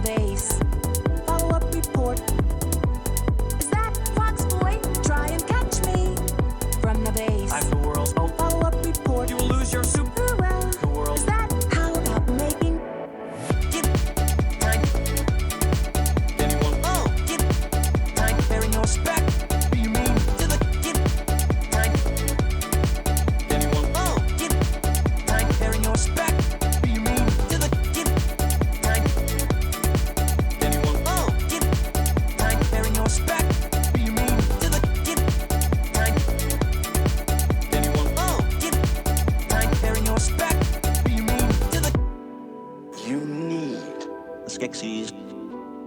vase. Follow-up report. Is that Fox Boy? Try and catch me from the vase. I'm the world's Follow-up report. You will lose your soup. Well, The world. is that how about making? Give time. Anyone? Oh, give time. Bearing your spec. What do you mean? To the give time. Anyone? Oh, give time. Bearing your spec. What do you mean? To the give time. Anyone? Oh, give time. Bearing your spec. What do you mean? To the give time. Anyone? Oh, give time. Bearing your spec. What do you mean? To the you need the Skeksis.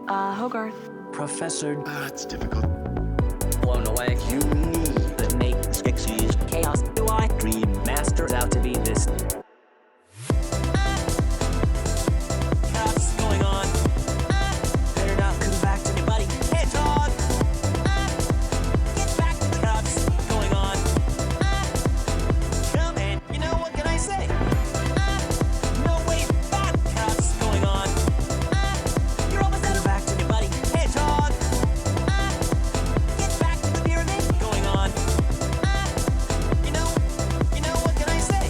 Hogarth. Professor It's difficult. blown away. You need to make the Skeksis. Chaos. Do I dream masters out to be this? What's going on? Better not come back to me, buddy. Hedgehog! Get back to the cups. Going on? Come in. You know what can I say? No way back. Cups going on. You're almost out of back to me, buddy. Hedgehog! Get back to the pyramid. Going on? You know what can I say?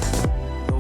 The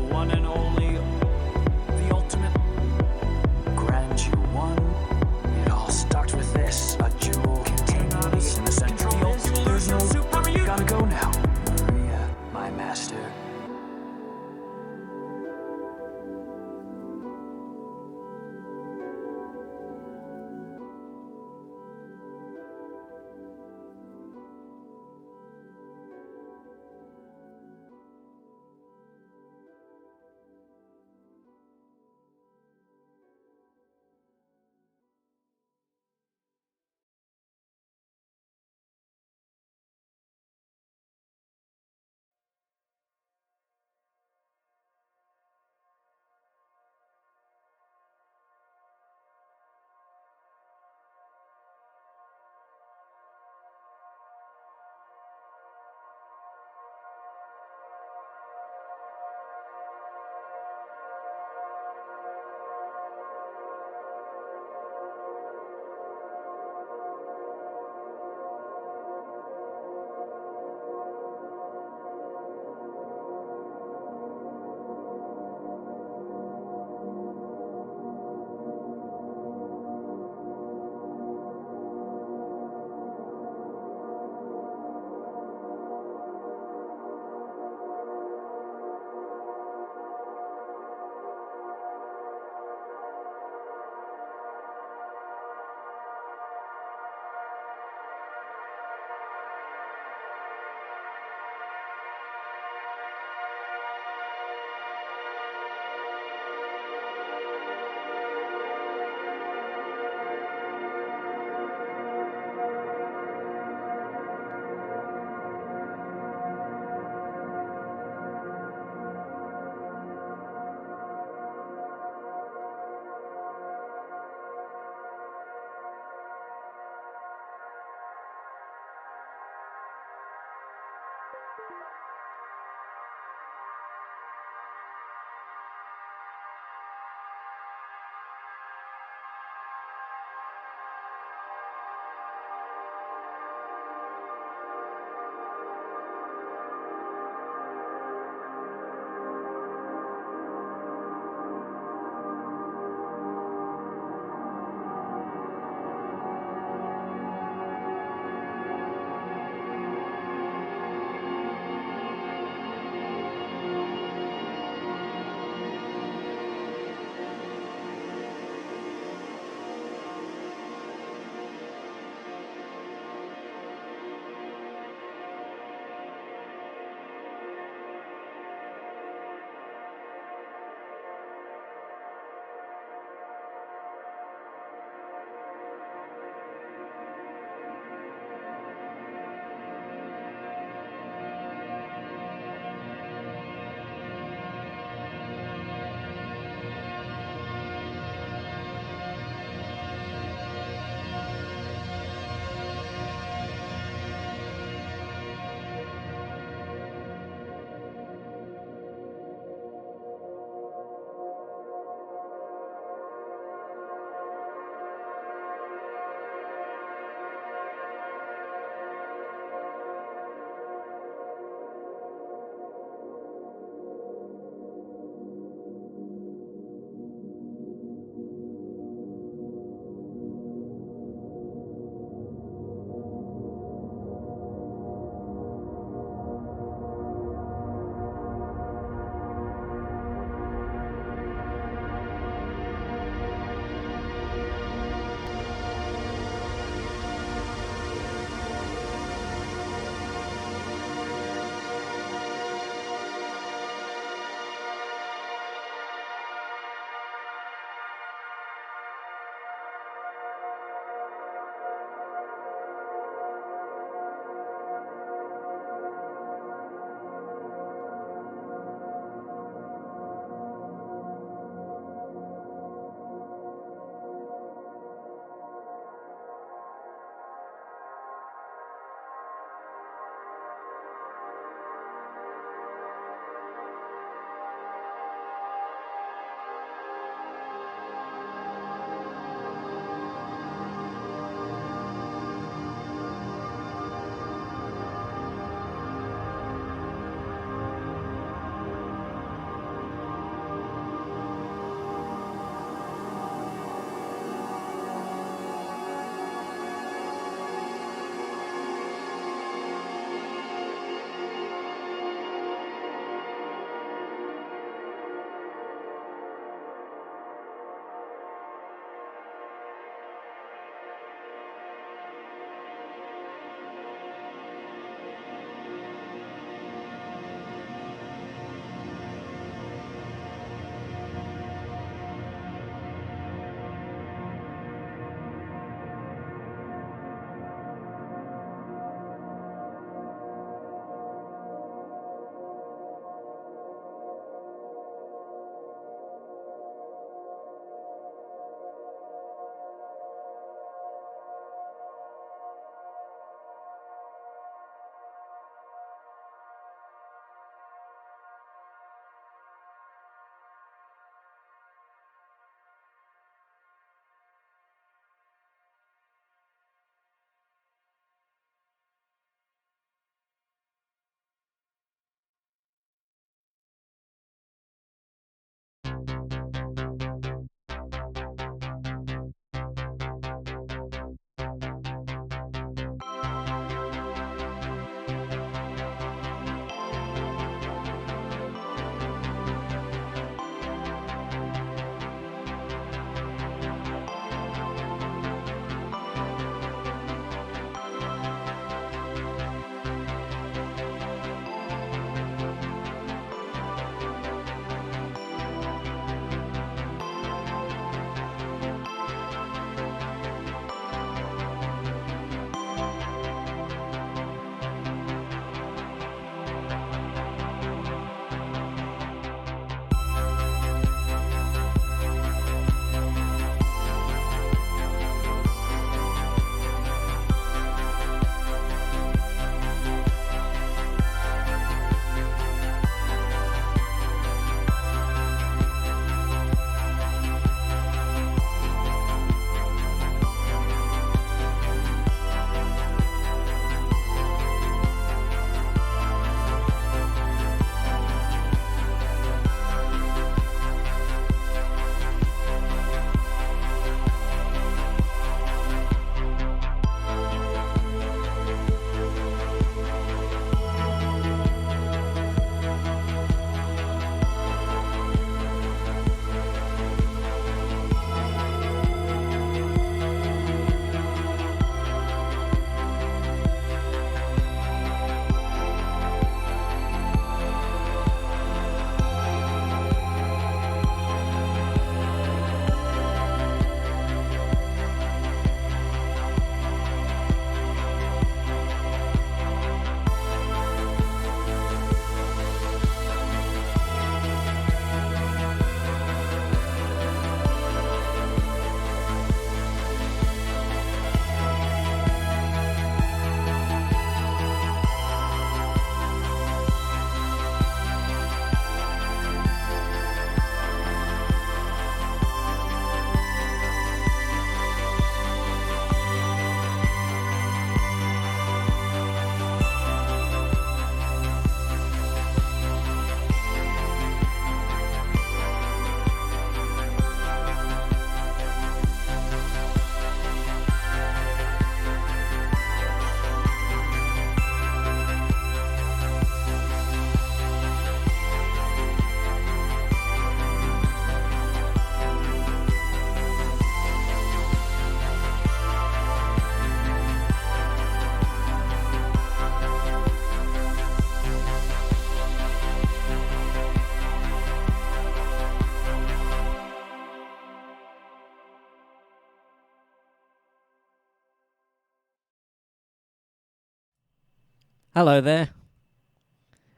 Hello there.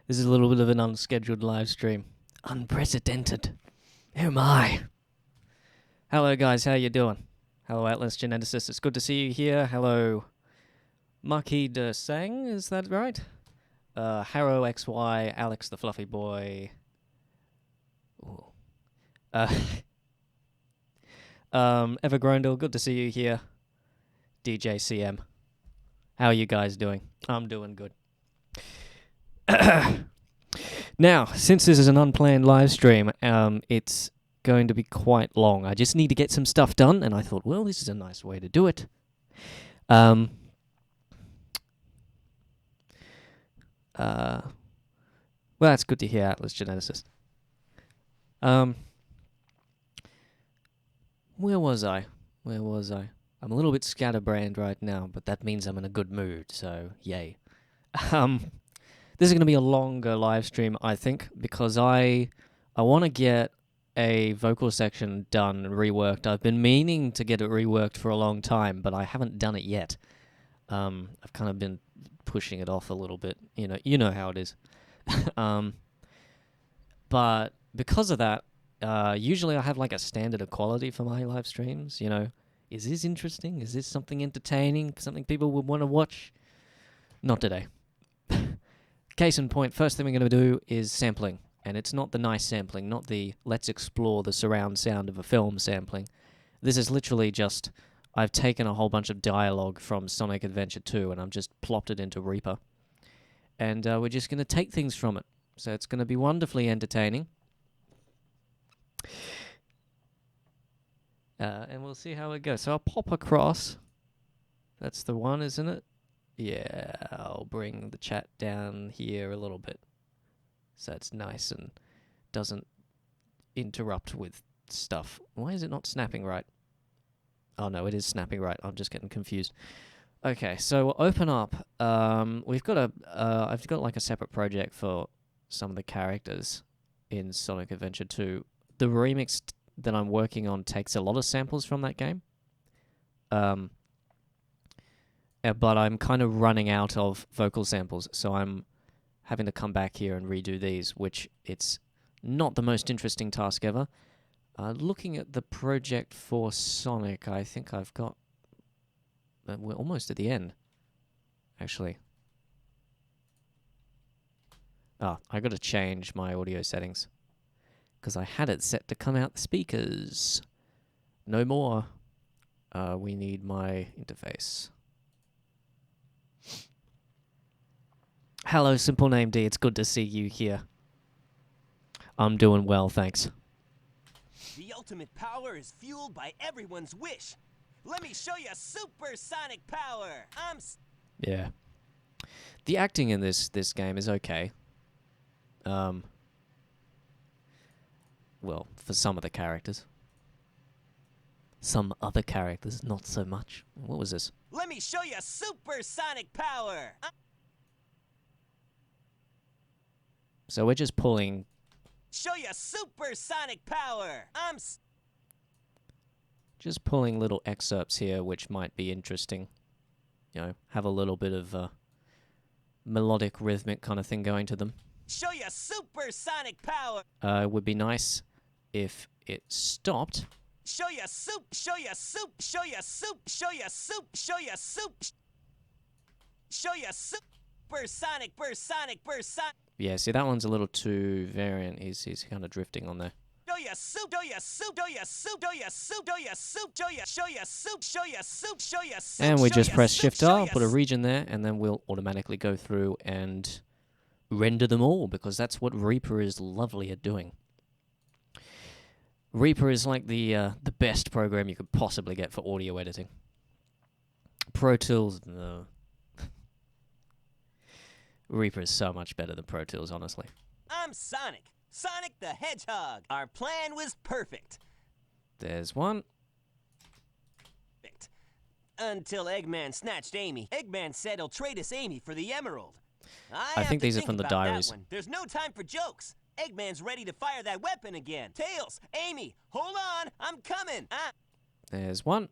This is a little bit of an unscheduled live stream. Unprecedented. Oh my. Hello guys, how you doing? Hello Atlas Geneticist, it's good to see you here. Hello Maki de Sang, is that right? Harrow XY, Alex the Fluffy Boy. Ooh. Evergrondel, good to see you here. DJ CM. How are you guys doing? I'm doing good. Now, since this is an unplanned live stream, it's going to be quite long. I just need to get some stuff done, and I thought, well, this is a nice way to do it. Well, that's good to hear, Atlas Geneticist. Where was I? I'm a little bit scatterbrained right now, but that means I'm in a good mood, so yay. This is going to be a longer live stream, I think, because I want to get a vocal section done and reworked. I've been meaning to get it reworked for a long time, but I haven't done it yet. I've kind of been pushing it off a little bit. You know how it is. But because of that, usually I have like a standard of quality for my live streams. Is this interesting? Is this something entertaining? Something people would want to watch? Not today. Case in point, first thing we're going to do is sampling. And it's not the nice sampling, not the let's explore the surround sound of a film sampling. This is literally just, I've taken a whole bunch of dialogue from Sonic Adventure 2 and I've just plopped it into Reaper. And we're just going to take things from it. So it's going to be wonderfully entertaining. And we'll see how it goes. So I'll pop across. That's the one, isn't it? Yeah, I'll bring the chat down here a little bit. So it's nice and doesn't interrupt with stuff. Why is it not snapping right? Oh no, it is snapping right. I'm just getting confused. Okay, so we'll open up. I've got like a separate project for some of the characters in Sonic Adventure 2. The remix that I'm working on takes a lot of samples from that game. But I'm kind of running out of vocal samples, so I'm having to come back here and redo these, which it's not the most interesting task ever. Looking at the project for Sonic, I think I've got... we're almost at the end, actually. I got to change my audio settings, because I had it set to come out the speakers. No more. We need my interface. Hello, Simple Name D. It's good to see you here. I'm doing well, thanks. The ultimate power is fueled by everyone's wish. Let me show you supersonic power. Yeah. The acting in this game is okay. Well, for some of the characters. Some other characters, not so much. What was this? Let me show you supersonic power. So we're just pulling... Show you supersonic power. Just pulling little excerpts here, which might be interesting. Have a little bit of melodic, rhythmic kind of thing going to them. Show you supersonic power. It would be nice if it stopped. Show you soup, show you soup, show you soup, show you soup, show you soup. Show you supersonic, supersonic. Yeah, see, that one's a little too variant. He's kind of drifting on there. Show you soup, show you soup, show you soup, show you soup, show you soup, show you soup, show you soup, show you soup. And we just press Shift R, put a region there, and then we'll automatically go through and render them all, because that's what Reaper is lovely at doing. Reaper is like the best program you could possibly get for audio editing. Pro Tools, no. Reaper is so much better than Pro Tools, honestly. I'm Sonic. Sonic the Hedgehog. Our plan was perfect. There's one. Until Eggman snatched Amy. Eggman said he'll trade us Amy for the Emerald. I think these are from the diaries. There's no time for jokes. Eggman's ready to fire that weapon again. Tails, Amy, hold on. I'm coming. There's one.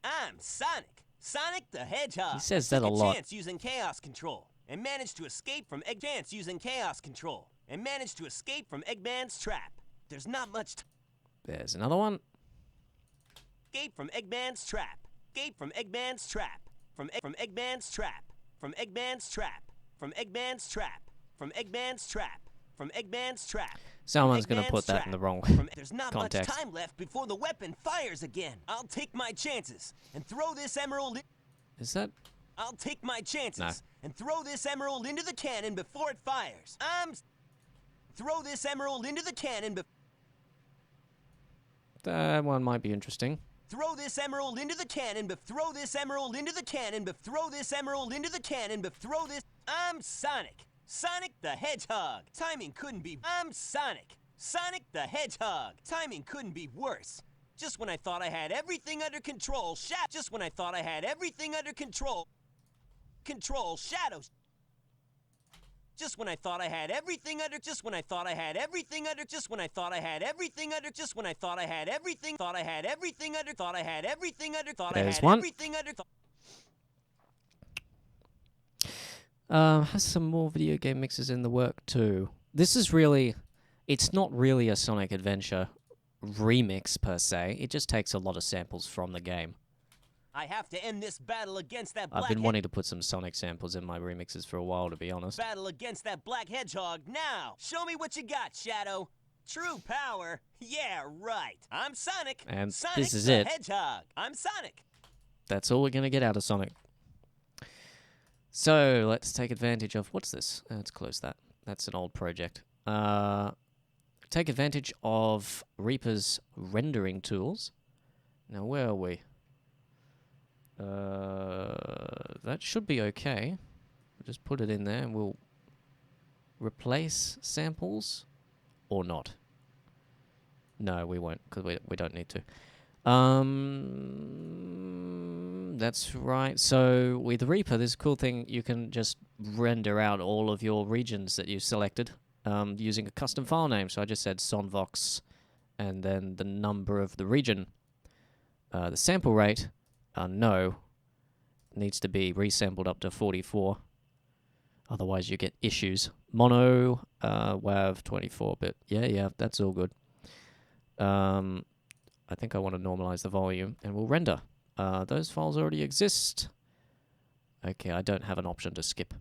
I'm Sonic. Sonic the Hedgehog. He says I that took a lot. chance using Chaos Control and managed to escape from Eggman's using Chaos Control and managed to escape from Eggman's trap. There's not much There's another one. escape from Eggman's trap. Escape from Eggman's trap. From Eggman's trap. From Eggman's trap. From Eggman's trap. From Eggman's trap. From Eggman's trap. Someone's going to Eggman's put that trap. in the wrong There's not context. much time left before the weapon fires again. I'll take my chances and throw this emerald in. Is that? I'll take my chances No. and throw this emerald into the cannon before it fires. Throw this emerald into the cannon That one might be interesting. Throw this emerald into the cannon throw this emerald into the cannon throw this emerald into the cannon throw this. I'm Sonic. Sonic the Hedgehog. Timing couldn't be. I'm Sonic. Sonic the Hedgehog. Timing couldn't be worse. Just when I thought I had everything under control, just when I thought I had everything under control. Shadows. Just when I thought I had everything under, just when I thought I had everything under, just when I thought I had everything under, just when I thought I had everything, thought I had everything under, thought I had everything under, thought I There's had one. everything under. Has some more video game mixes in the work too. This is really, it's not really a Sonic Adventure remix per se. It just takes a lot of samples from the game. I have to end this battle against that black I've been wanting to put some Sonic samples in my remixes for a while, to be honest. battle against that black hedgehog now. Show me what you got, Shadow. True power. Yeah, right. I'm Sonic. And Sonic this is the it. Hedgehog. I'm Sonic. That's all we're going to get out of Sonic. So, let's take advantage of... What's this? Let's close that. That's an old project. Take advantage of Reaper's rendering tools. Now, where are we? That should be okay. We'll just put it in there and we'll replace samples or not. No, we won't, because we don't need to. That's right. So with Reaper, this cool thing, you can just render out all of your regions that you've selected using a custom file name. So I just said sonvox and then the number of the region. The sample rate, no, needs to be resampled up to 44. Otherwise you get issues. Mono, WAV 24-bit. Yeah, that's all good. I think I want to normalize the volume, and we'll render. Those files already exist. Okay, I don't have an option to skip.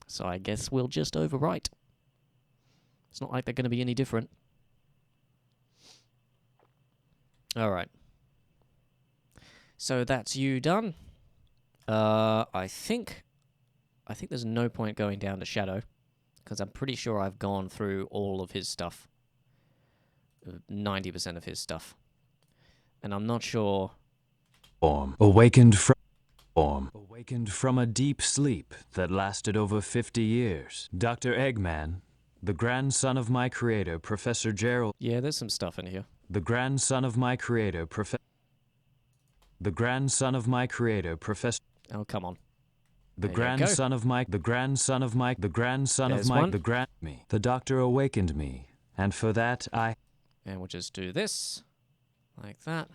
So I guess we'll just overwrite. It's not like they're going to be any different. Alright. So that's you done. I think there's no point going down to Shadow, because I'm pretty sure I've gone through all of his stuff. 90% of his stuff. And I'm not sure... Awakened from a deep sleep that lasted over 50 years. Dr. Eggman, the grandson of my creator, Professor Gerald... Yeah, there's some stuff in here. The grandson of my creator, Professor... Oh, come on. The There you grandson go. of my... There's one. The doctor awakened me, and for that I... And we'll just do this. Like that.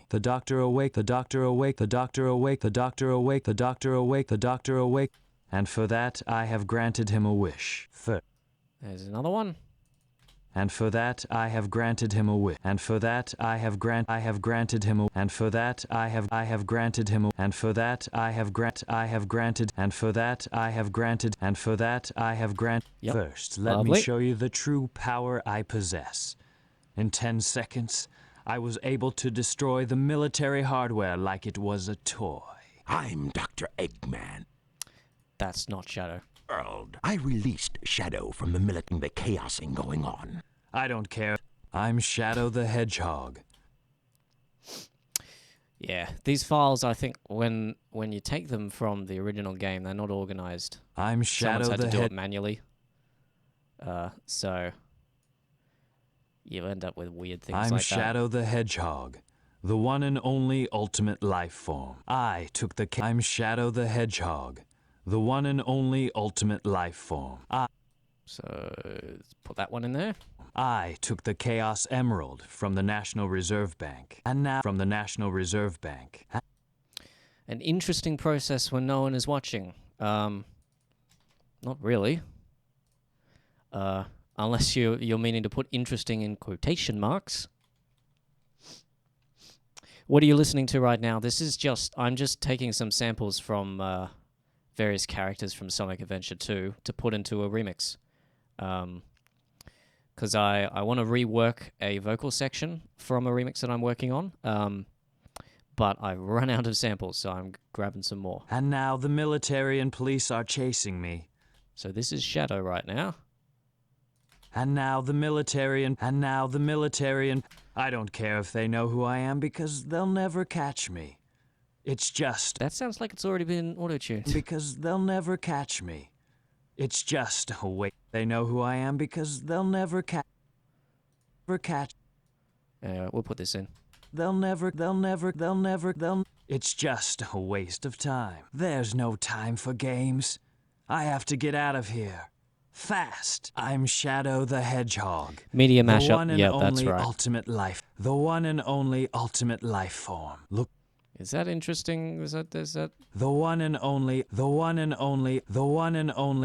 The doctor awake, the doctor awake, the doctor awake, the doctor awake, the doctor awake, the doctor awake, and for that I have granted him a wish. There's another one. And for that I have granted him a wish. And for that I have granted him a. And for that I have granted him a. And for that I have granted. And for that I have granted. And for that I have granted. Yep. First, let me Lovely. show you the true power I possess. In 10 seconds, I was able to destroy the military hardware like it was a toy. I'm Dr. Eggman. That's not Shadow. World. I released Shadow from the the chaosing going on. I don't care. I'm Shadow the Hedgehog. Yeah, these files, I think, when you take them from the original game, they're not organized. I'm Shadow Someone's had the to do Hedgehog. it manually. So you end up with weird things I'm like Shadow the Hedgehog, the one and only ultimate life form. I'm Shadow the Hedgehog, the one and only ultimate life form. that. So let's put that one in there. I took the Chaos Emerald from the National Reserve Bank, and now An interesting process when no one is watching. Not really. Unless you're meaning to put interesting in quotation marks. What are you listening to right now? I'm just taking some samples from various characters from Sonic Adventure 2 to put into a remix. Because I want to rework a vocal section from a remix that I'm working on. But I've run out of samples, so I'm grabbing some more. And now the military and police are chasing me. So this is Shadow right now. And now the military and I don't care if they know who I am because they'll never catch me. It's just That sounds like it's already been auto-tuned. because they'll never catch me. It's just oh wait, they know who I am because they'll never catch. Anyway, we'll put this in. It's just a waste of time. There's no time for games. I have to get out of here. Fast. I'm Shadow the Hedgehog. Media The mashup. one and Yeah, that's only right. ultimate life. The one and only ultimate life form. Look. Is that interesting? Is that The one and only. We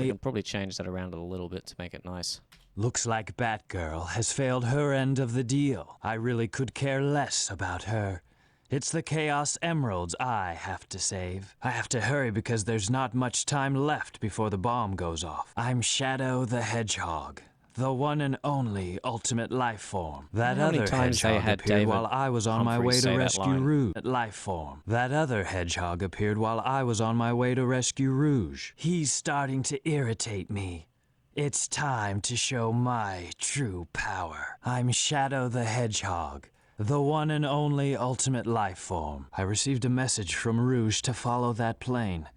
can probably change that around a little bit to make it nice. Looks like Batgirl has failed her end of the deal. I really could care less about her. It's the Chaos Emeralds I have to save. I have to hurry because there's not much time left before the bomb goes off. I'm Shadow the Hedgehog, the one and only ultimate life form. That How many other times they hedgehog had appeared David while I was on my way Humphries to say that rescue line? Rouge. Life form. That other hedgehog appeared while I was on my way to rescue Rouge. He's starting to irritate me. It's time to show my true power. I'm Shadow the Hedgehog, the one and only ultimate life form. I received a message from Rouge to follow that plane.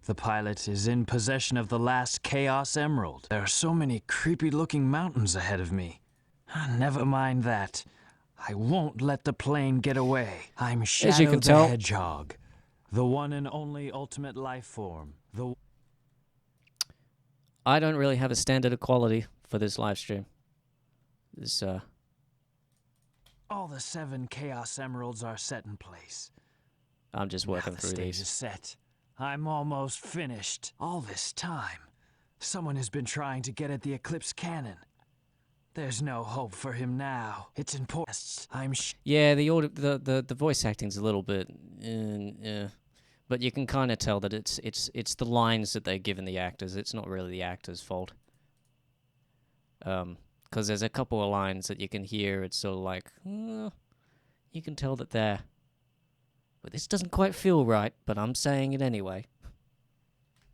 The pilot is in possession of the last Chaos Emerald. There are so many creepy-looking mountains ahead of me. Never mind that. I won't let the plane get away. I'm Shadow can the tell- Hedgehog, the one and only ultimate life form. I don't really have a standard of quality for this live stream. This All the 7 Chaos Emeralds are set in place. I'm just working Now the through stage is these. set. I'm almost finished. All this time, someone has been trying to get at the Eclipse Cannon. There's no hope for him now. It's important. Yeah, the voice acting's a little bit, but you can kind of tell that it's the lines that they're giving the actors. It's not really the actor's fault. Because there's a couple of lines that you can hear. It's sort of like you can tell that they're. But this doesn't quite feel right. But I'm saying it anyway.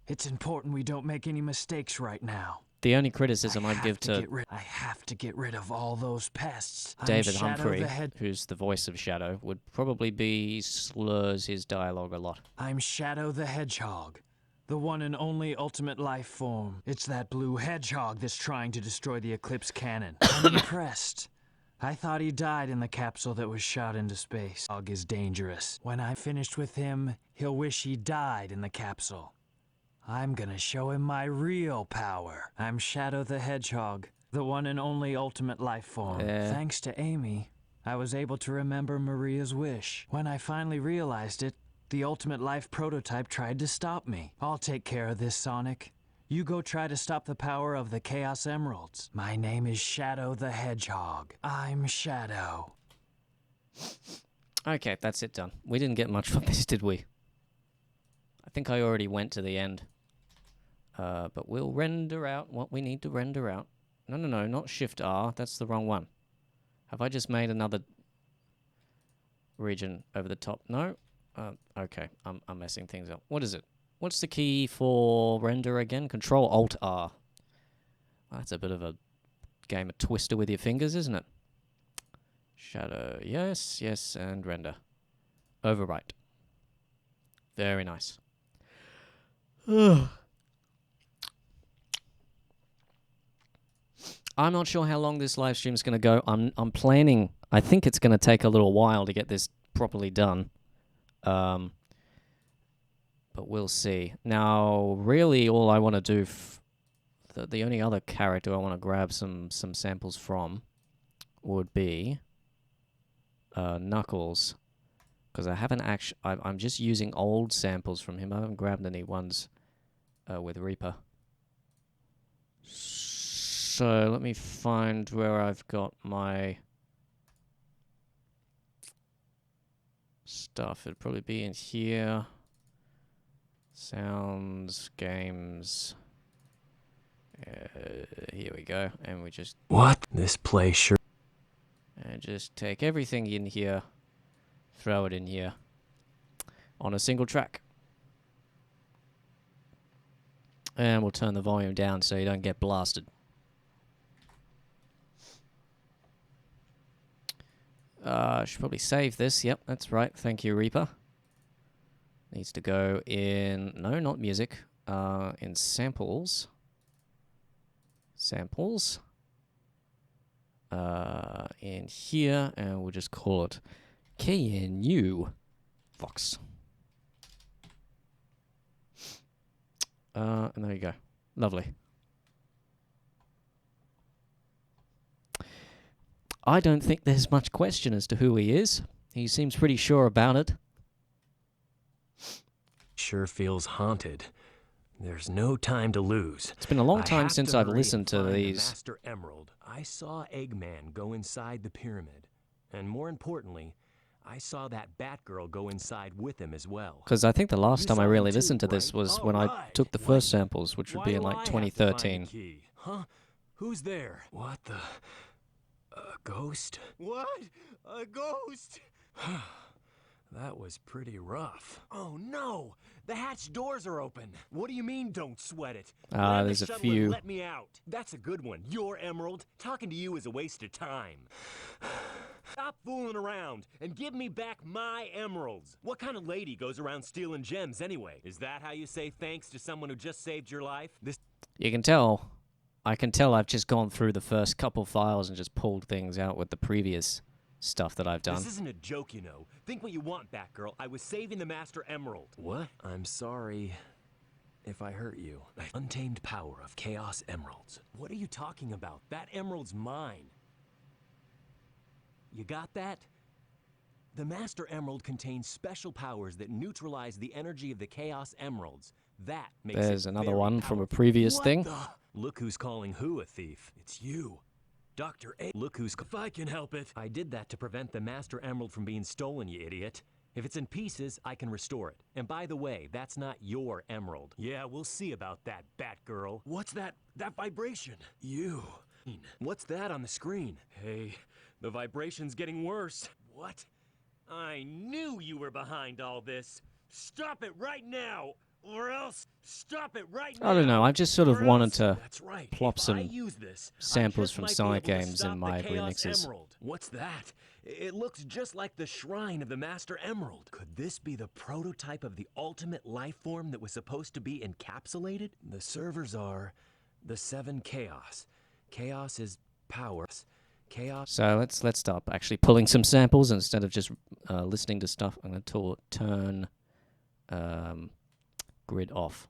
It's important we don't make any mistakes right now. The only criticism I'd give to I have to get rid of all those pests. David I'm Shadow Humphrey, the Hedgehog. who's the voice of Shadow, would probably be slurs his dialogue a lot. I'm Shadow the Hedgehog, the one and only ultimate life form. It's that blue hedgehog that's trying to destroy the Eclipse Cannon. I'm impressed. I thought he died in the capsule that was shot into space. Dog is dangerous. When I'm finished with him, he'll wish he died in the capsule. I'm gonna show him my real power. I'm Shadow the Hedgehog, the one and only ultimate life form. Thanks to Amy, I was able to remember Maria's wish. When I finally realized it, the ultimate life prototype tried to stop me. I'll take care of this, Sonic. You go try to stop the power of the Chaos Emeralds. My name is Shadow the Hedgehog. I'm Shadow. Okay, that's it done. We didn't get much from this, did we? I think I already went to the end. But we'll render out what we need to render out. No, not Shift R. That's the wrong one. Have I just made another region over the top? No? Okay, I'm messing things up. What is it? What's the key for render again? Control Alt R. Well, that's a bit of a game of twister with your fingers, isn't it? Shadow, yes, and render. Overwrite. Very nice. I'm not sure how long this live stream is going to go. I'm planning. I think it's going to take a little while to get this properly done. But we'll see. Now, really, all I want to do, the only other character I want to grab some samples from would be Knuckles. Because I haven't actually... I'm just using old samples from him. I haven't grabbed any ones with Reaper. So let me find where I've got my stuff. It'd probably be in here. Sounds, games. Here we go. And we just... What? This place sure... And just take everything in here, throw it in here on a single track. And we'll turn the volume down so you don't get blasted. I should probably save this. Yep, that's right. Thank you, Reaper. Needs to go in... No, not music. In samples. Samples. In here, and we'll just call it KNU Vox. And there you go. Lovely. I don't think there's much question as to who he is. He seems pretty sure about it. sure feels haunted. There's no time to lose. It's been a long I time have since to I've hurry listened and to find the these. Master Emerald. I saw Eggman go inside the pyramid. And more importantly, I saw that Batgirl go inside with him as well. Because I think the last You time I saw really him too, listened to this right? was All when I right. took the Why- first samples, which would Why be in do like I have to find the 2013. key? Huh? Who's there? What the? A ghost? What? A ghost? That was pretty rough. Oh no! The hatch doors are open. What do you mean, don't sweat it? Grab the There's a shuttle few. and let me out. That's a good one. Your Emerald. Talking to you is a waste of time. Stop fooling around and give me back my emeralds. What kind of lady goes around stealing gems anyway? Is that how you say thanks to someone who just saved your life? This You can tell. I can tell I've just gone through the first couple files and just pulled things out with the previous stuff that I've done. This isn't a joke, you know. Think what you want, Batgirl. I was saving the Master Emerald. What? I'm sorry if I hurt you. Untamed power of Chaos Emeralds. What are you talking about? That emerald's mine. You got that? The Master Emerald contains special powers that neutralize the energy of the Chaos Emeralds. That makes There's it another very one from a powerful. previous What thing. the? Look who's calling who a thief. It's you. Dr. A. Look who's... If I can help it. I did that to prevent the Master Emerald from being stolen, you idiot. If it's in pieces, I can restore it. And by the way, that's not your emerald. Yeah, we'll see about that, Batgirl. What's that vibration? You. What's that on the screen? Hey, the vibration's getting worse. What? I knew you were behind all this. Stop it right now, or else stop it right now. I don't know, I just sort of or wanted else- to That's right. plop If some I use this, I samples just from might be Sonic able to games in stop my the Chaos remixes. Emerald. What's that? It looks just like the shrine of the Master Emerald. Could this be the prototype of the ultimate life form that was supposed to be encapsulated? The servers are the 7 Chaos. Chaos is power. Chaos. So let's stop actually pulling some samples instead of just listening to stuff. I'm going to turn grid off.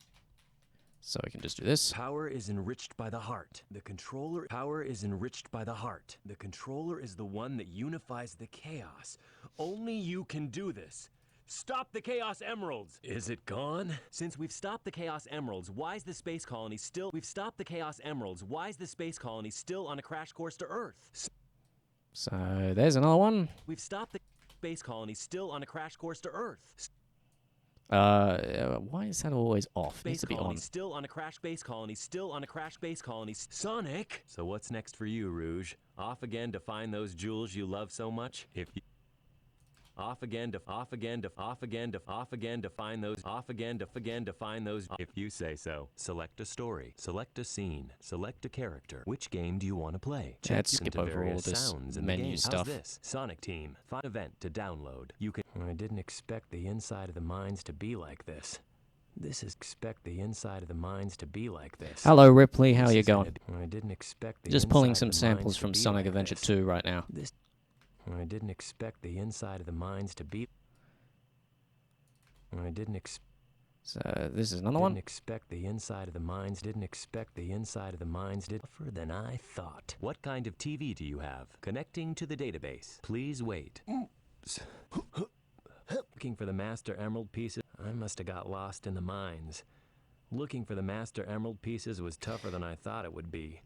So I can just do this. Power is enriched by the heart. The controller. Power is enriched by the heart. The controller is the one that unifies the chaos. Only you can do this. Stop the Chaos Emeralds! Is it gone? Since we've stopped the Chaos Emeralds, why is the space colony still... We've stopped the Chaos Emeralds, why is the space colony still on a crash course to Earth? So there's another one. We've stopped the space colony still on a crash course to Earth. Why is that always off? It needs Space to be colony on. still on a crash base colony, still on a crash base colony. Sonic! So what's next for you, Rouge? Off again to find those jewels you love so much? If you... Off again to find those if you say so. Select a story, select a scene, select a character. Which game do you want to play? Let's Check skip into over all various this sounds in the menu game. stuff. How's this? Sonic Team. Find event to download. You can I didn't expect the inside of the mines to be like this. This is expect the inside of the mines to be like this. Hello Ripley, how This you is gonna going? be- I didn't expect the Just pulling inside some of the samples mines to from be Sonic like Adventure this. 2 right now. I didn't expect the inside of the mines to be. I didn't expect. So this is another Didn't one. expect the inside of the mines. Didn't expect the inside of the mines. Did tougher than I thought. What kind of TV do you have? Connecting to the database. Please wait. Looking for the Master Emerald pieces, I must have got lost in the mines. Looking for the Master Emerald pieces was tougher than I thought it would be.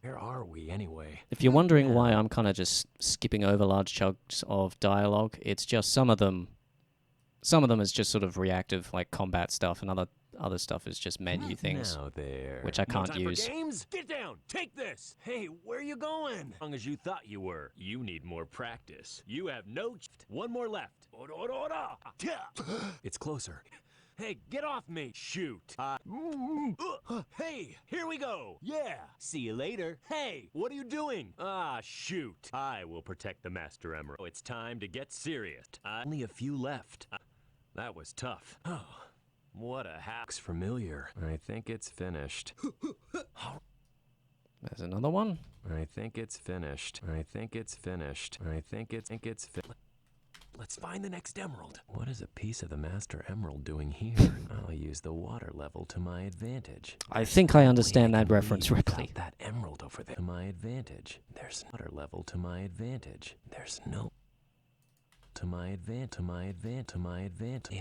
Where are we, anyway? If you're wondering why I'm kind of just skipping over large chunks of dialogue, it's just some of them is just sort of reactive, like combat stuff, and other stuff is just menu things, Now there. which I No can't time use. For games? Get down! Take this! Hey, where are you going? As long as you thought you were. You need more practice. You have no... One more left. It's closer. Hey, get off me! Shoot! Hey, here we go! Yeah! See you later. Hey, what are you doing? Ah, shoot! I will protect the Master Emerald. It's time to get serious. Only a few left. That was tough. Oh, what a hack's familiar. I think it's finished. There's another one. I think it's finished. I think it's finished. I think it's finished. Let's find the next emerald. What is a piece of the Master Emerald doing here? I'll use the water level to my advantage. I think I understand I that can reference, leave Ripley. without that emerald over there to my advantage. There's water level to my advantage. There's no to my advantage.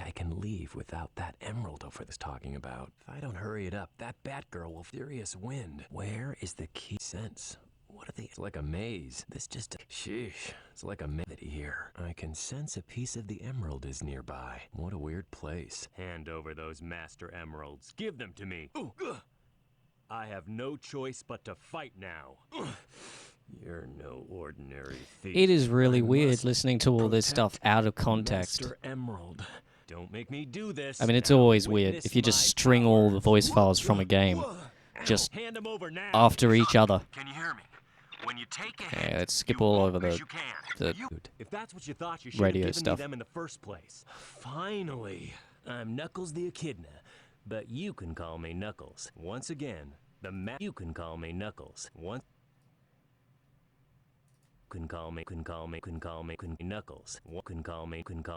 I can leave without that emerald over this talking about. If I don't hurry it up, that Batgirl will furious wind. Where is the key sense? What are they? It's like a maze. This just... Sheesh. It's like a maze here. I can sense a piece of the emerald is nearby. What a weird place. Hand over those Master Emeralds. Give them to me. I have no choice but to fight now. You're no ordinary thief. It is really I weird must listening to all this stuff protect out of context. Master Emerald. Don't make me do this. I mean, it's Now always weird witness if you just my string power. all the voice files from a game just Hand 'em over now. after each other. Can you hear me? When you take a Yeah, hit, let's skip you all won't over wish the you can. the If that's what you thought, you should radio have given stuff. me them in the first place. Finally, I'm Knuckles the Echidna, but you can call me Knuckles. Once again, you can call me Knuckles. Once can call me Knuckles. Can call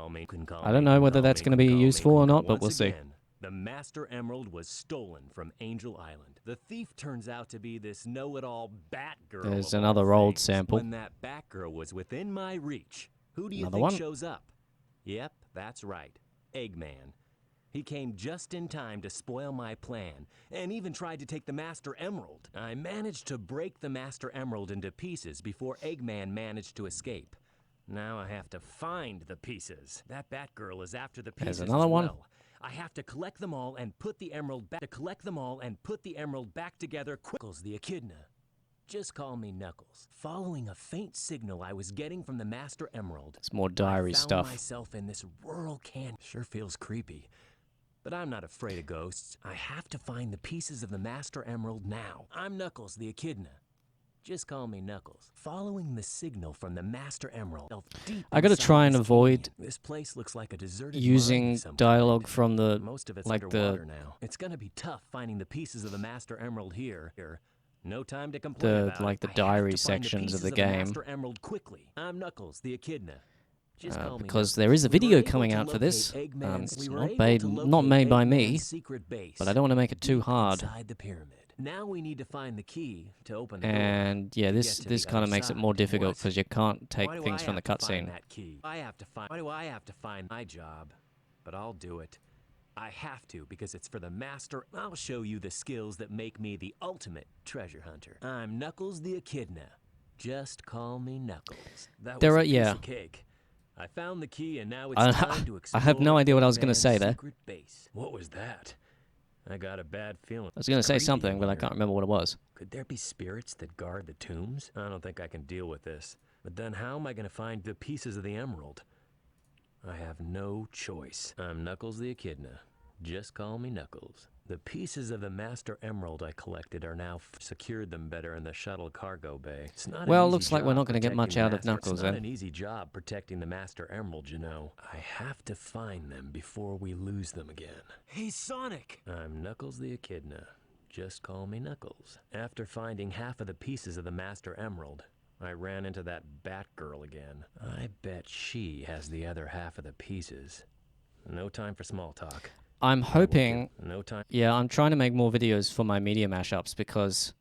me. I don't know whether that's going to be useful or not, but we'll see. The Master Emerald was stolen from Angel Island. The thief turns out to be this know-it-all Batgirl. There's of all another old things. sample. When that Batgirl was within my reach, who do you Another think one. shows up? Yep, that's right. Eggman. He came just in time to spoil my plan, and even tried to take the Master Emerald. I managed to break the Master Emerald into pieces before Eggman managed to escape. Now I have to find the pieces. That Batgirl is after the pieces There's another as one. well. I have to collect them all and put the emerald back. Together. Knuckles the Echidna. Just call me Knuckles. Following a faint signal I was getting from the Master Emerald, It's more diary I found stuff. myself in this rural canyon. Sure feels creepy. But I'm not afraid of ghosts. I have to find the pieces of the Master Emerald now. I'm Knuckles the Echidna. Just call me Knuckles. Following the signal from the Master Emerald. Deep I gotta inside try and this avoid canyon. This place looks like a deserted mine using of some dialogue kind. from the Most of it's like underwater the now. It's gonna be tough finding the pieces of the Master Emerald here. No time to complain about like it. the I have diary to find sections of pieces the game. Master Emerald quickly. I'm Knuckles the Echidna. Just call me because Knuckles. there is a We were video able coming to out for locate this. Eggman's- It's we were not able made to not locate made by me, Eggman's secret base but I don't want to make it too deep hard. inside the pyramid. Now we need to find the key to open the door. And yeah, to this get to this the kind of other makes it side. more difficult What? because you can't take Why do things I from the have to find cutscene. that key? Why do I have to find my job? But I'll do it. I have to because it's for the Master. I'll show you the skills that make me the ultimate treasure hunter. I'm Knuckles the Echidna. Just call me Knuckles. That There was are- a piece yeah. of cake. I found the key and now it's I- time to explore I have no idea what I was gonna Eggman's say there. secret base. What was that? I got a bad feeling. I was going to say Creepy something, but I here. can't remember what it was. Could there be spirits that guard the tombs? I don't think I can deal with this. But then how am I going to find the pieces of the emerald? I have no choice. I'm Knuckles the Echidna. Just call me Knuckles. The pieces of the Master Emerald I collected are now secured them better in the shuttle cargo bay. It's not an Well, easy looks like we're job not gonna get much protecting out the of Master- Knuckles It's not then. an easy job protecting the Master Emerald, you know. I have to find them before we lose them again. Hey, Sonic! I'm Knuckles the Echidna. Just call me Knuckles. After finding half of the pieces of the Master Emerald, I ran into that Batgirl again. I bet she has the other half of the pieces. No time for small talk. I'm hoping. No time. Yeah, I'm trying to make more videos for my media mashups because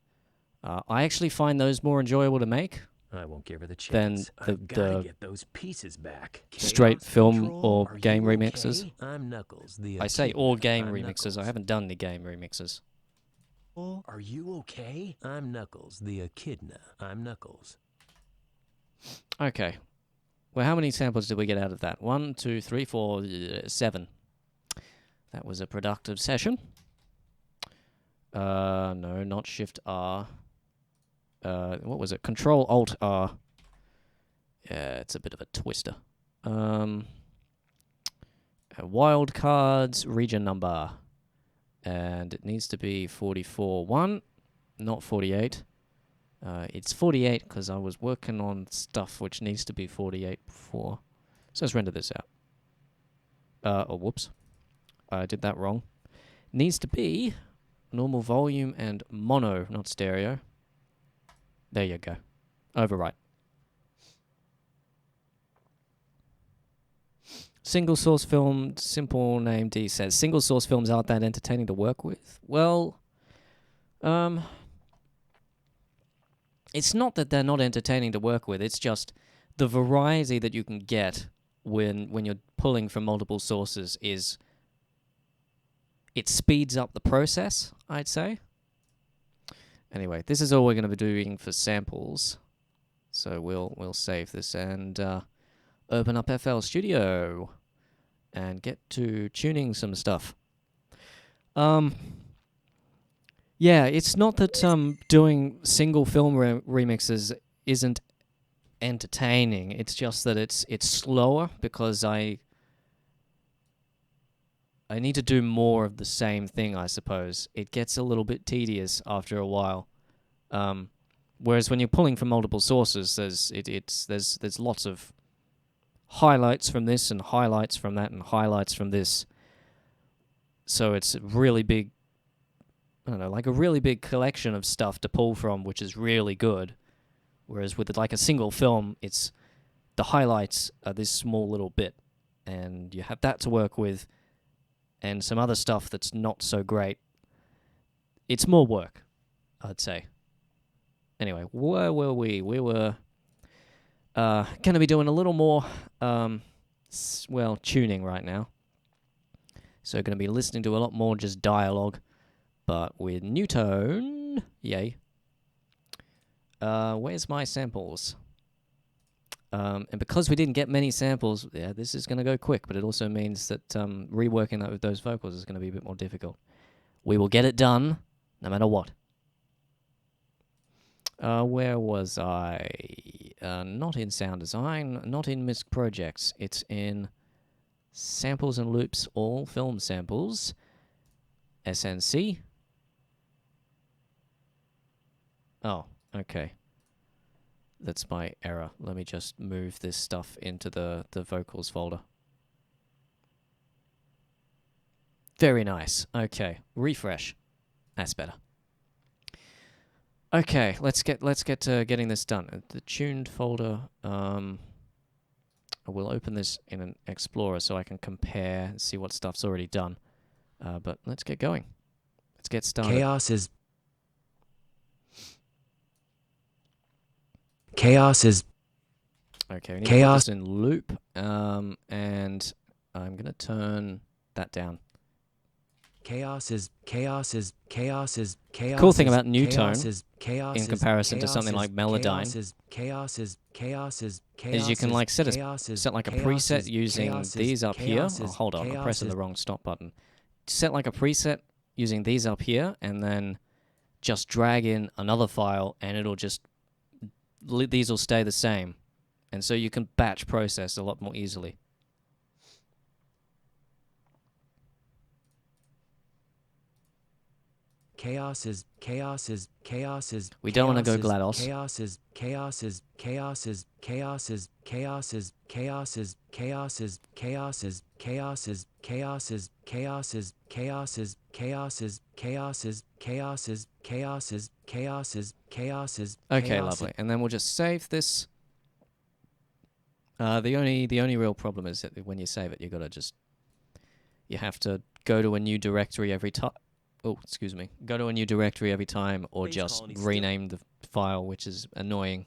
I actually find those more enjoyable to make. I won't give her the than chance. the I've gotta get those pieces back. straight Chaos film Control, or are game you remixes. okay? I'm Knuckles, the I say echidna. all game I'm remixes. I Knuckles. haven't done any game remixes. Are you okay? I'm Knuckles, the echidna. I'm Knuckles. Okay. Well, how many samples did we get out of that? 1, 2, 3, 4, 7. That was a productive session. No, not Shift R. What was it? Control Alt R. Yeah, it's a bit of a twister. Wild cards, region number. And it needs to be 44.1, not 48. It's 48 because I was working on stuff which needs to be 48 before. So let's render this out. Oh, whoops. I did that wrong. Needs to be normal volume and mono, not stereo. There you go. Overwrite. Single source film, simple name D says, single source films aren't that entertaining to work with. Well, it's not that they're not entertaining to work with, it's just the variety that you can get when you're pulling from multiple sources is, it speeds up the process, I'd say. Anyway, this is all we're going to be doing for samples. So we'll save this and open up FL Studio and get to tuning some stuff. Yeah, it's not that doing single film remixes isn't entertaining. It's just that it's slower because I need to do more of the same thing, I suppose. It gets a little bit tedious after a while. Whereas when you're pulling from multiple sources, there's lots of highlights from this and highlights from that and highlights from this. So it's a really big, I don't know, like a really big collection of stuff to pull from, which is really good. Whereas with like a single film, it's the highlights are this small little bit, and you have that to work with, and some other stuff that's not so great. It's more work, I'd say. Anyway, where were we? We were going to be doing a little more, tuning right now. So going to be listening to a lot more just dialogue, but with new tone. Yay. Where's my samples? And because we didn't get many samples, yeah, this is going to go quick, but it also means that reworking that with those vocals is going to be a bit more difficult. We will get it done, no matter what. Where was I? Not in sound design, not in MISC projects. It's in samples and loops, all film samples. SNC. Oh, okay. That's my error. Let me just move this stuff into the vocals folder. Very nice. Okay, refresh. That's better. Okay, let's get to getting this done. The tuned folder. I will open this in an Explorer so I can compare and see what stuff's already done. But let's get going. Let's get started. Chaos is Okay, we need to put this in loop, and I'm gonna turn that down. Cool thing about new tone in comparison to something like Melodyne is you can like set like a preset using these up here. Oh, hold on, I'm pressing the wrong stop button. Set like a preset using these up here, and then just drag in another file, and it'll just these will stay the same, and so you can batch process a lot more easily. We don't want to go GLaDOS. Okay, lovely. And then we'll just save this. The only real problem is that when you save it, you have to go to a new directory every time. Oh, excuse me. Go to a new directory every time, or just rename the file, which is annoying.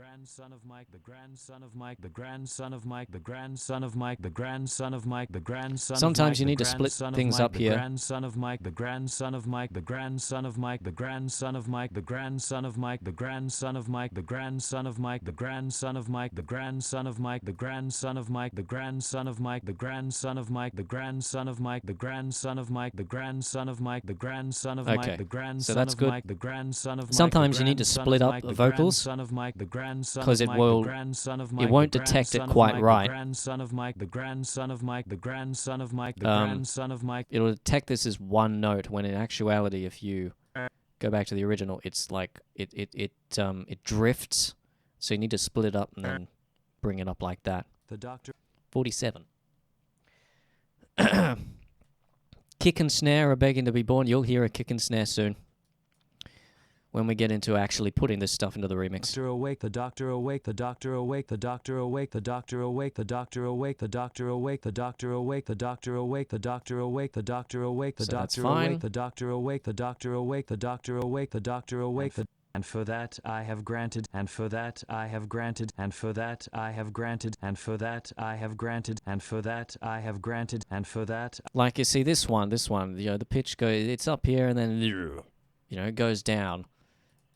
grandson of Mike, the grandson of Mike, the grandson of Mike, the grandson of Mike, the grandson of Mike, the grandson of Sometimes Mike, you the need to split grandson of things Mike, up the here. grandson of Mike, the grandson of Mike, the grandson of Mike, the grandson of Mike, the grandson of Mike, the grandson of Mike, the grandson of Mike, the grandson of Mike, the grandson of Mike, the grandson of Mike, the grandson of Mike, the grandson of Mike, the grandson of Mike, the grandson of Mike, the grandson of Mike, the grandson of Mike, Okay, the so grandson that's of good. Mike, the grandson of Mike. Sometimes you need to split up the vocals because it won't detect it quite right. It'll detect this as one note when in actuality, if you go back to the original, it's like it drifts. So you need to split it up and then bring it up like that. The doctor 47. Kick and snare are begging to be born. You'll hear a kick and snare soon when we get into actually putting this stuff into the remix. Doctor awake, the doctor awake, the doctor awake, the doctor awake, the doctor awake, the doctor awake, the doctor awake, the doctor awake, the doctor awake, the doctor awake, the doctor awake, the So that's doctor fine. awake, the doctor awake, the doctor awake, the doctor awake, the doctor awake, and for that I have granted, and for that I have granted, and for that I have granted, and for that I have granted, and for that I have granted, and for that. Like you see this one, the pitch goes, it's up here and then, it goes down.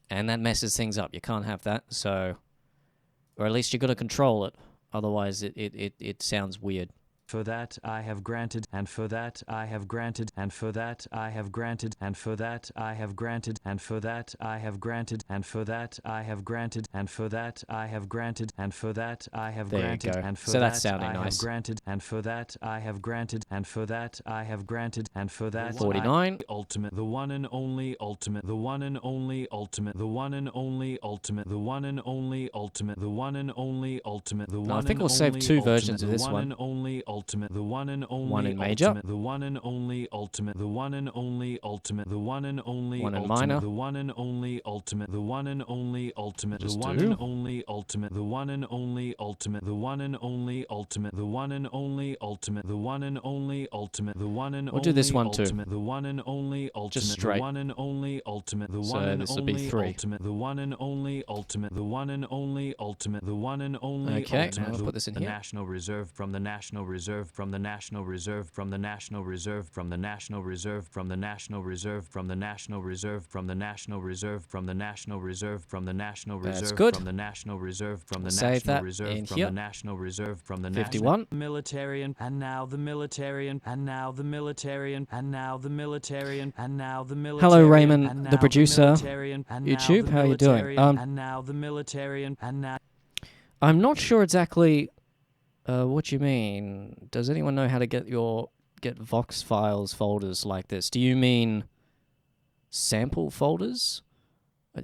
And that messes things up. You can't have that. So, or at least you got to control it. Otherwise, it sounds weird. For that I have granted, and for that I have granted, and for that I have granted, and for that I have granted, and for that I have granted, and for that I have granted, and for that I have granted, and for that I have granted, and for that I have granted, and for that I have granted, and for that I have granted, and for that 49. Ultimate, the one and only ultimate, the one and only ultimate, the one and only ultimate, the one and only ultimate, the one and only ultimate, the one and only ultimate. I think we'll save two versions of this one. Ultimate, the one and only one in major, ultimate, the one and only ultimate, the one and only ultimate, the one and only one in ultimate, minor, the one and only ultimate, the one and only ultimate, the one and only ultimate, the one and only ultimate, the one and only ultimate, the one and only ultimate, the one and only ultimate, the one and we'll do this one too. Ultimate, the one and only ultimate, just straight. The one and only ultimate, the one and only ultimate, the one and only ultimate, the one and only ultimate, the one and only ultimate. I'll put this in the here. National Reserve from the National Reserve from the National Reserve from the National Reserve from the National Reserve from the National Reserve from the National Reserve from the National Reserve from the National Reserve from the National Reserve from the National Reserve from the National Reserve from the National Reserve from the 51 military and now the military and now the military and now the military and now the military. Hello Raymond, the producer. YouTube, how are you doing? And now the military and now. I'm not sure exactly what you mean. Does anyone know how to get Vox files folders like this? Do you mean sample folders?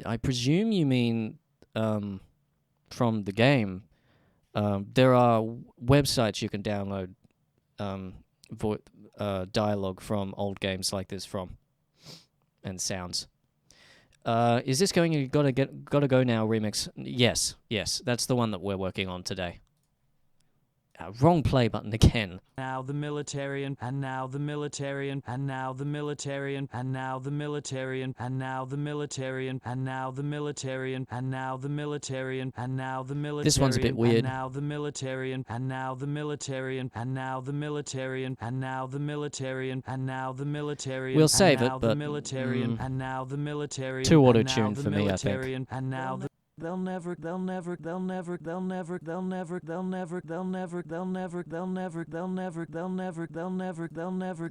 I presume you mean from the game. There are websites you can download dialogue from old games like this from, and sounds. Is this going? You gotta go now. Remix. Yes, that's the one that we're working on today. Wrong play button again. Now the military and now the military and now the military and now the military and now the military and now the military and now the military and now the military. This one's a bit weird. Now the military and now the military and now the military and now the military and now the military. We'll save it, but and now the military. Too auto-tuned for me, I think. And now the They'll never And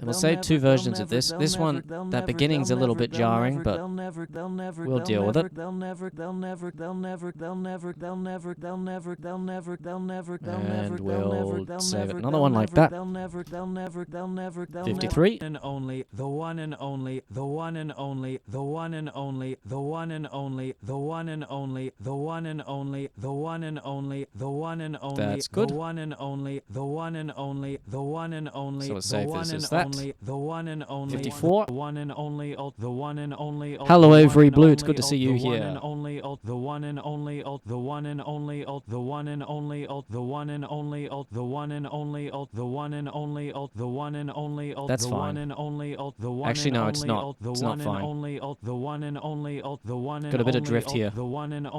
we'll say two versions of this. This one, that beginning's a little bit jarring, but we'll deal with it. And we'll save it. Another one like that. 53. And only, the one and only, the one and only, the one and only, the one and only, the one and only, the one and only, the one and only, the one and only, that's good. The one and only, the one and only, the one and only, so we'll save the one this and as that. only, the one and only, 54. The one and only, the one and only. Hello, Avery Blue. It's good to see you here. The one and only, the one and only, the one and only, the one and only, the one and only, the one and only, the one and only, the one and only. That's the fine. One and only, the one Actually, no, and it's only, not. The It's one not and fine. only, the one and only, the one and Got a bit of only, drift here. The one and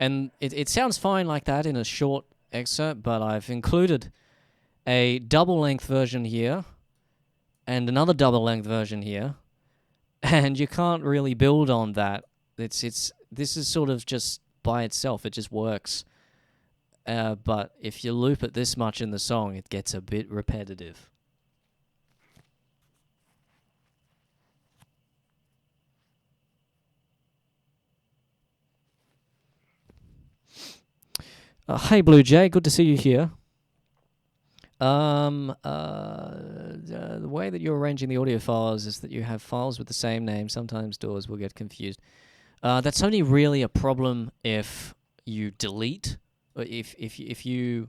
And it sounds fine like that in a short excerpt, but I've included a double-length version here and another double-length version here, and you can't really build on that. This is sort of just by itself. It just works. But if you loop it this much in the song, it gets a bit repetitive. Hey Blue Jay, good to see you here. The way that you're arranging the audio files is that you have files with the same name. Sometimes doors will get confused. That's only really a problem if you delete, or if you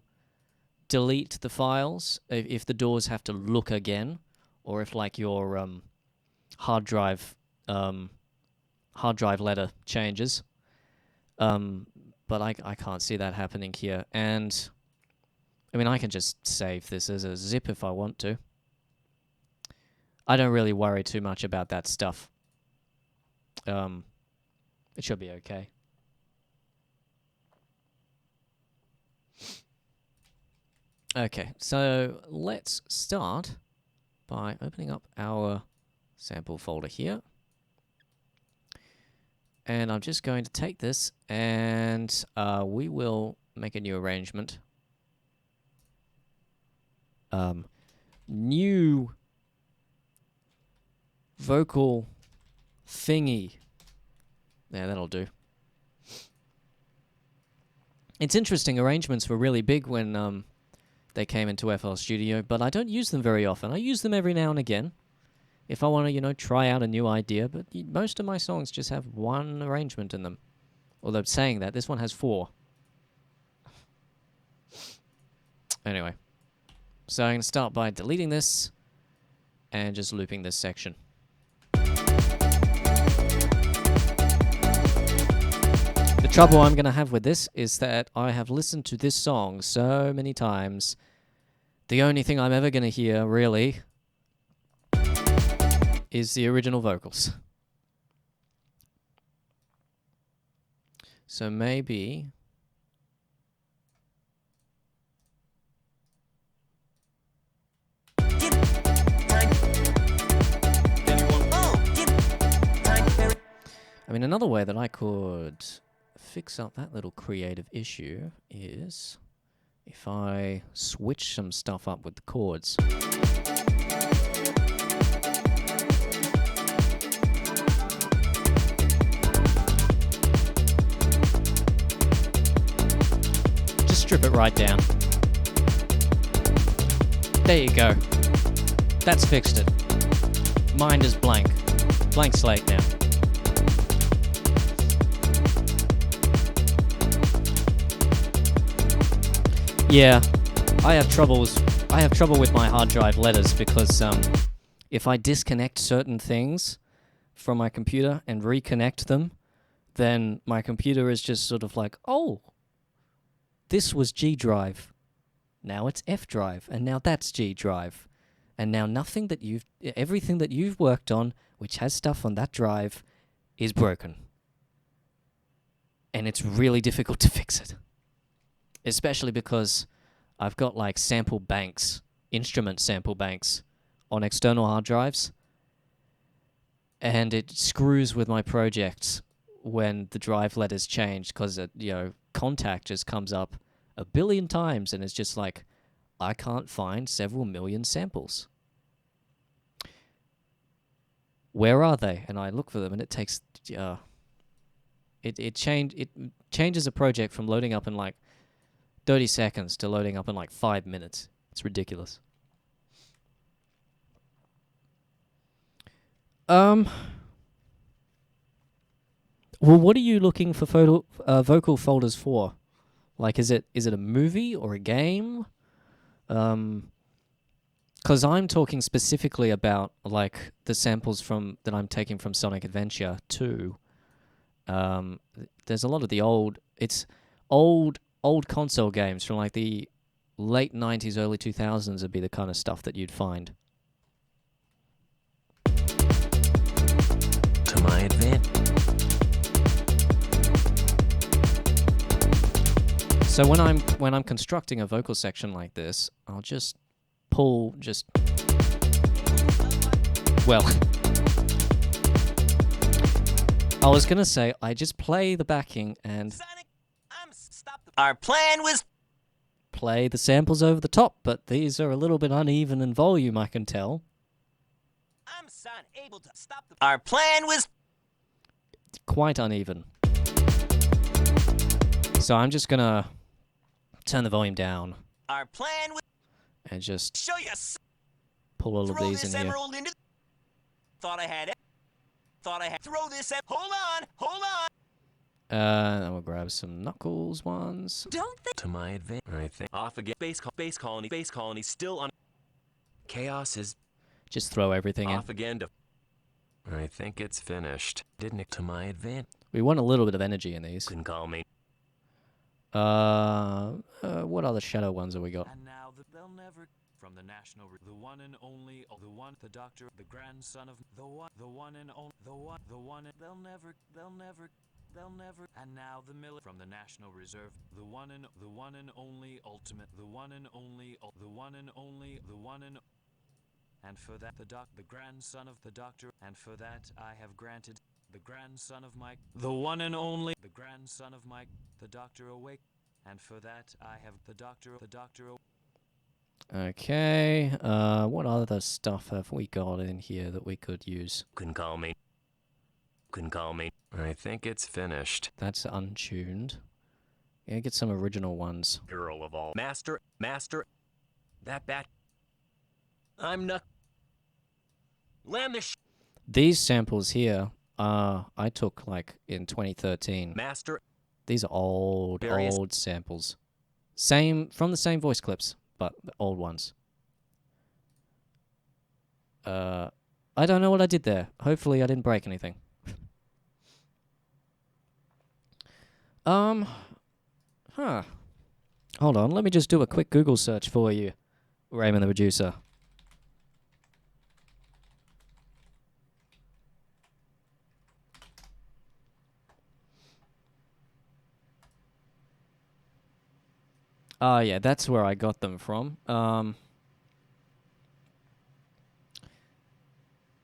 delete the files, if the doors have to look again, or if like your hard drive letter changes. But I can't see that happening here. And I mean, I can just save this as a zip if I want to. I don't really worry too much about that stuff. It should be okay. Okay, so let's start by opening up our sample folder here. And I'm just going to take this and we will make a new arrangement. New vocal thingy. Yeah, that'll do. It's interesting, arrangements were really big when they came into FL Studio, but I don't use them very often. I use them every now and again if I want to, you know, try out a new idea, but most of my songs just have one arrangement in them. Although saying that, this one has 4. Anyway, so I'm going to start by deleting this and just looping this section. The trouble I'm going to have with this is that I have listened to this song so many times. The only thing I'm ever going to hear, really, is the original vocals. So maybe... I mean, another way that I could fix up that little creative issue is if I switch some stuff up with the chords. Just strip it right down. There you go. That's fixed it. Mind is blank. Blank slate now. Yeah, I have trouble with my hard drive letters because if I disconnect certain things from my computer and reconnect them, then my computer is just sort of like, oh, this was G drive, now it's F drive, and now that's G drive, and now everything that you've worked on, which has stuff on that drive, is broken, and it's really difficult to fix it. Especially because I've got like sample banks, instrument sample banks on external hard drives, and it screws with my projects when the drive letters change because contact just comes up a billion times and it's just like I can't find several million samples. Where are they? And I look for them and it takes it changes a project from loading up in like 30 seconds to loading up in like 5 minutes. It's ridiculous. Well, what are you looking for vocal folders for? Like, is it a movie or a game? Because I'm talking specifically about like the samples that I'm taking from Sonic Adventure 2. There's a lot of the old console games from like the late 90s, early 2000s would be the kind of stuff that you'd find. To my advantage. So when I'm constructing a vocal section like this, I'll just pull well, I was gonna say I just play the backing and Sonic, our plan was play the samples over the top, but these are a little bit uneven in volume, I can tell. I'm Sonic, able to stop the. Our plan was Quite uneven. So I'm just gonna turn the volume down our plan was and just show you. pull all of Throw these this in here. emerald into. Thought I had it. Thought I had. Throw this. Hold on. Hold on. Then we'll grab some Knuckles ones. Don't think To my advantage, I think. Off again. Base colony still on. Chaos is Just throw everything in. off again to. I think it's finished. Didn't it to my advantage? We want a little bit of energy in these. Can call me. What other shadow ones have we got? And now they'll never from the national the one and only the doctor, the grandson of the one and only the one they'll never and now the miller from the National Reserve, the one and only ultimate, the one and only and for that the grandson of the doctor, and for that I have granted the grandson of Mike, the one and only the grandson of Mike, the doctor awake, and for that I have the doctor Okay, what other stuff have we got in here that we could use? Can call me. I think it's finished. That's untuned. Yeah, get some original ones. Girl of all. Master. That bat. I'm not. Land the These samples here, I took like in 2013. Master. These are old Various- samples. From the same voice clips, but the old ones. I don't know what I did there. Hopefully I didn't break anything. Hold on, let me just do a quick Google search for you, Raymond the producer. Oh yeah, that's where I got them from.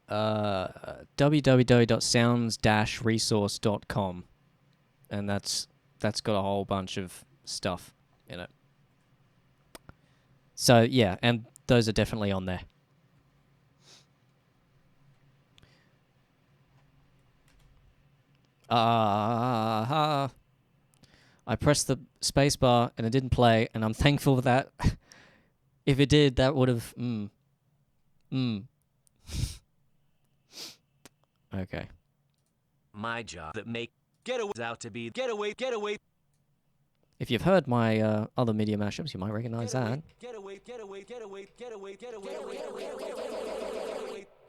www.sounds-resource.com, and that's got a whole bunch of stuff in it. So yeah, and those are definitely on there. I pressed the spacebar and it didn't play, and I'm thankful for that. If it did, that would have. Okay. My job that make getaway out to be getaway. If you've heard my other media mashups, you might recognize that. Getaway.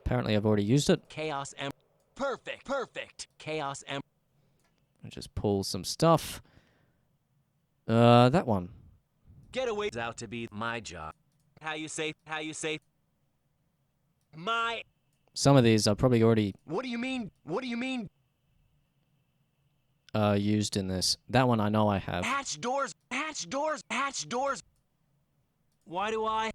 Apparently, I've already used it. Chaos M. Perfect. Chaos M. I'll just pull some stuff. That one. Getaway out to be my job. How you say? My. Some of these are probably already What do you mean? used in this. That one I know I have. Hatch doors. Why do I?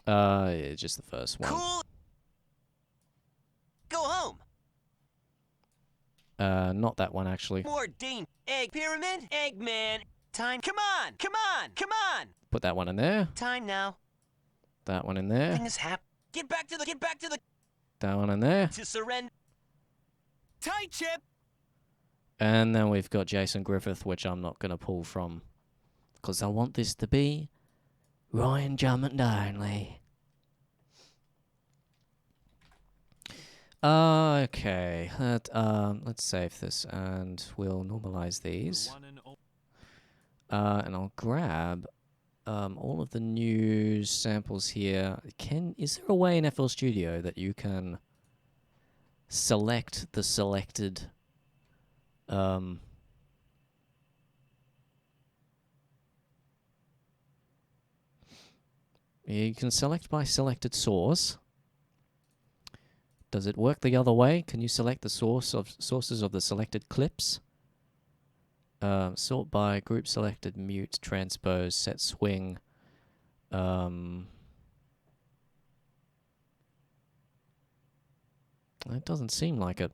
Yeah, just the first one. Cool. Go home. Not that one actually. More Dean. Egg pyramid. Eggman. Time. Come on. Put that one in there. Time now. That one in there. Things happen. Get back to the. That one in there. To surrender. Tight chip. And then we've got Jason Griffith, which I'm not going to pull from, because I want this to be Ryan Drummond only. Okay, let's save this, and we'll normalize these. And I'll grab all of the new samples here. Is there a way in FL Studio that you can select the selected you can select by selected source. Does it work the other way? Can you select the sources of the selected clips? Sort by, group selected, mute, transpose, set swing. It doesn't seem like it.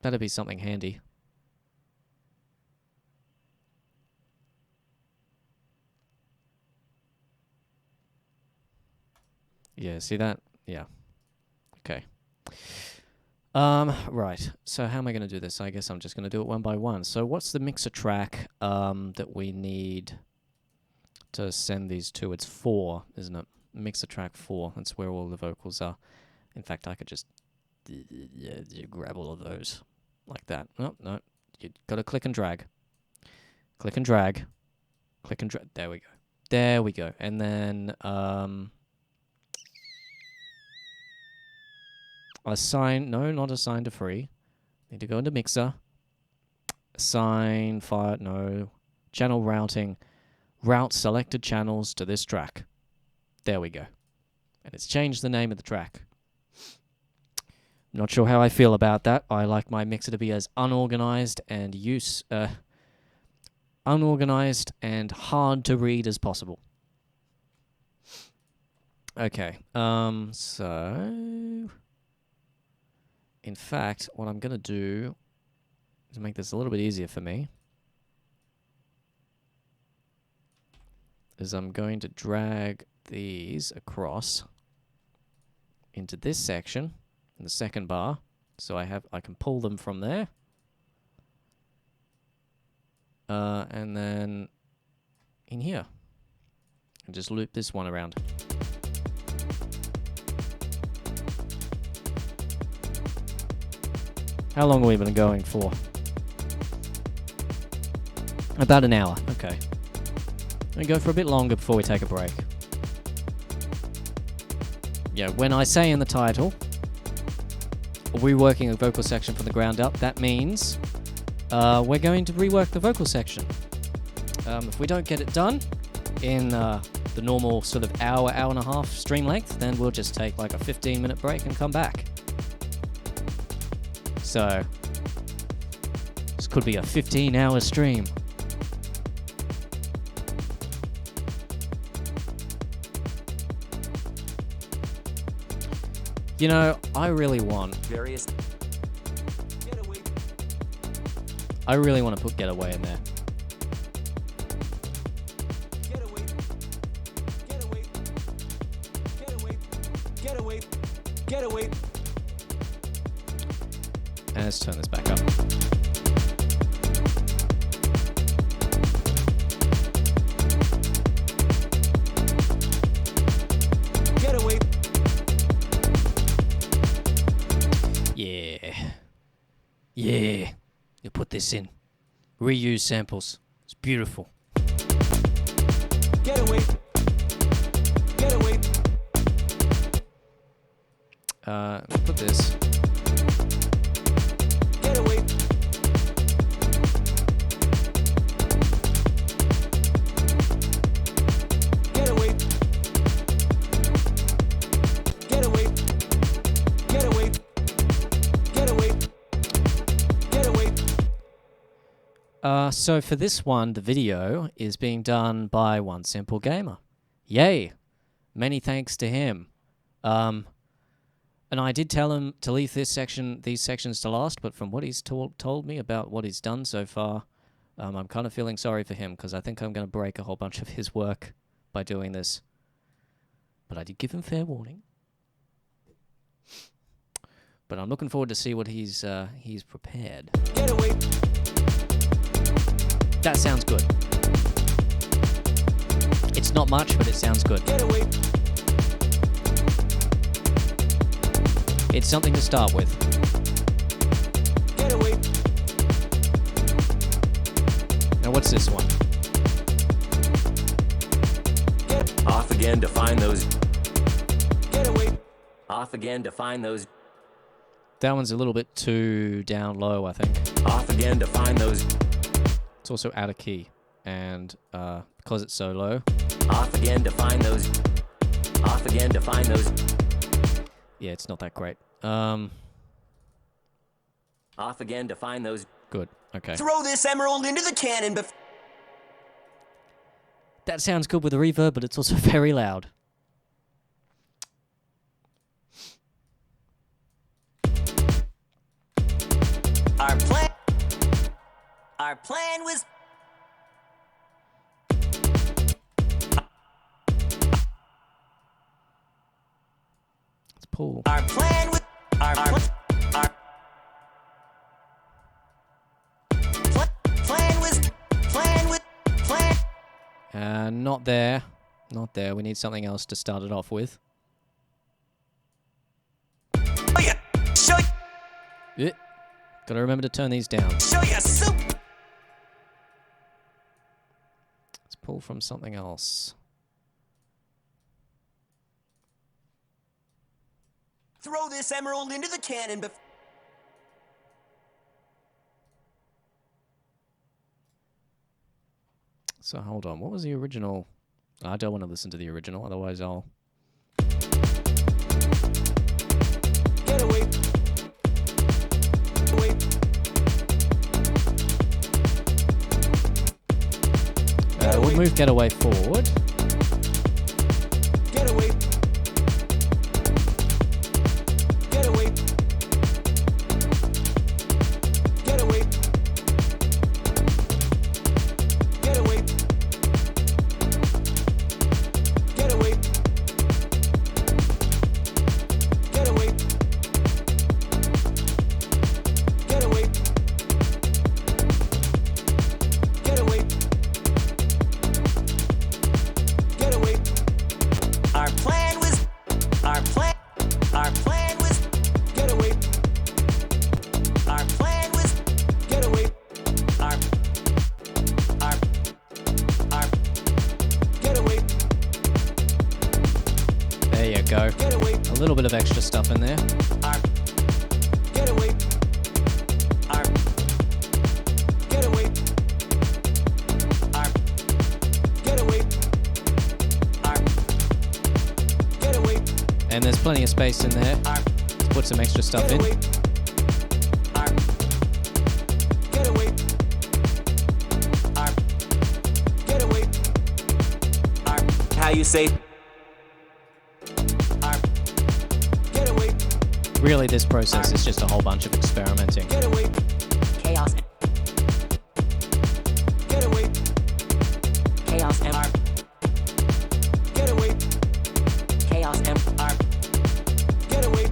That'd be something handy. Yeah, see that? Yeah. Okay. Right. So how am I going to do this? I guess I'm just going to do it one by one. So what's the mixer track that we need to send these to? It's 4, isn't it? Mixer track 4. That's where all the vocals are. In fact, I could just grab all of those like that. Oh, no. You got to click and drag. Click and drag. Click and drag. There we go. There we go. And then assign, no, not assign to free. Need to go into mixer. Assign file, no. Channel routing. Route selected channels to this track. There we go. And it's changed the name of the track. Not sure how I feel about that. I like my mixer to be as unorganized and unorganized and hard to read as possible. Okay. So in fact, what I'm going to do to make this a little bit easier for me is I'm going to drag these across into this section in the second bar, so I can pull them from there, and then in here, and just loop this one around. How long have we been going for? About an hour. Okay. We go for a bit longer before we take a break. Yeah, when I say in the title, reworking a vocal section from the ground up, that means we're going to rework the vocal section. If we don't get it done in the normal sort of hour and a half stream length, then we'll just take like a 15-minute break and come back. So, this could be a 15-hour stream. You know, I really want to put Getaway in there. Getaway. And let's turn this back up. Getaway. Yeah. You put this in. Reuse samples. It's beautiful. Getaway. Put this. Getaway. So for this one, the video is being done by One Simple Gamer. Yay! Many thanks to him. And I did tell him to leave these sections to last, but from what he's told me about what he's done so far, I'm kind of feeling sorry for him, because I think I'm going to break a whole bunch of his work by doing this. But I did give him fair warning. But I'm looking forward to see what he's prepared. Getaway. That sounds good. It's not much, but it sounds good. Getaway. It's something to start with. Getaway. Now what's this one? Off again to find those. Getaway. Off again to find those. That one's a little bit too down low, I think. Off again to find those. It's also out of key, and because it's so low. Off again to find those. Off again to find those. Yeah, it's not that great. Off again to find those. Good. Okay. Throw this emerald into the cannon before. That sounds good with the reverb, but it's also very loud. Our plan was. Let's pull. Our plan was. Not there. Not there. We need something else to start it off with. Show Yeah. Gotta remember to turn these down. you soup. Let's pull from something else. Throw this emerald into the cannon before. So hold on. What was the original? I don't want to listen to the original, otherwise I'll... Get away. We'll move Getaway forward. Get away. Get away. Get away. Get away. Get away. Get away. Get away. Get away. Get away. Our plan was. Our plan was. Get away. Our plan was. Get away. Our. Get away. There you go. Get away. A little bit of extra stuff in there. Get away. Get away. Get away. Get away. And there's plenty of space in there. Let's put some extra stuff Get in. away. Get away. Get away. How you say? Get away. Really, this process is just a whole bunch of experimenting. Get away. Chaos. Get away. Chaos M. Get away. Chaos M. Get away.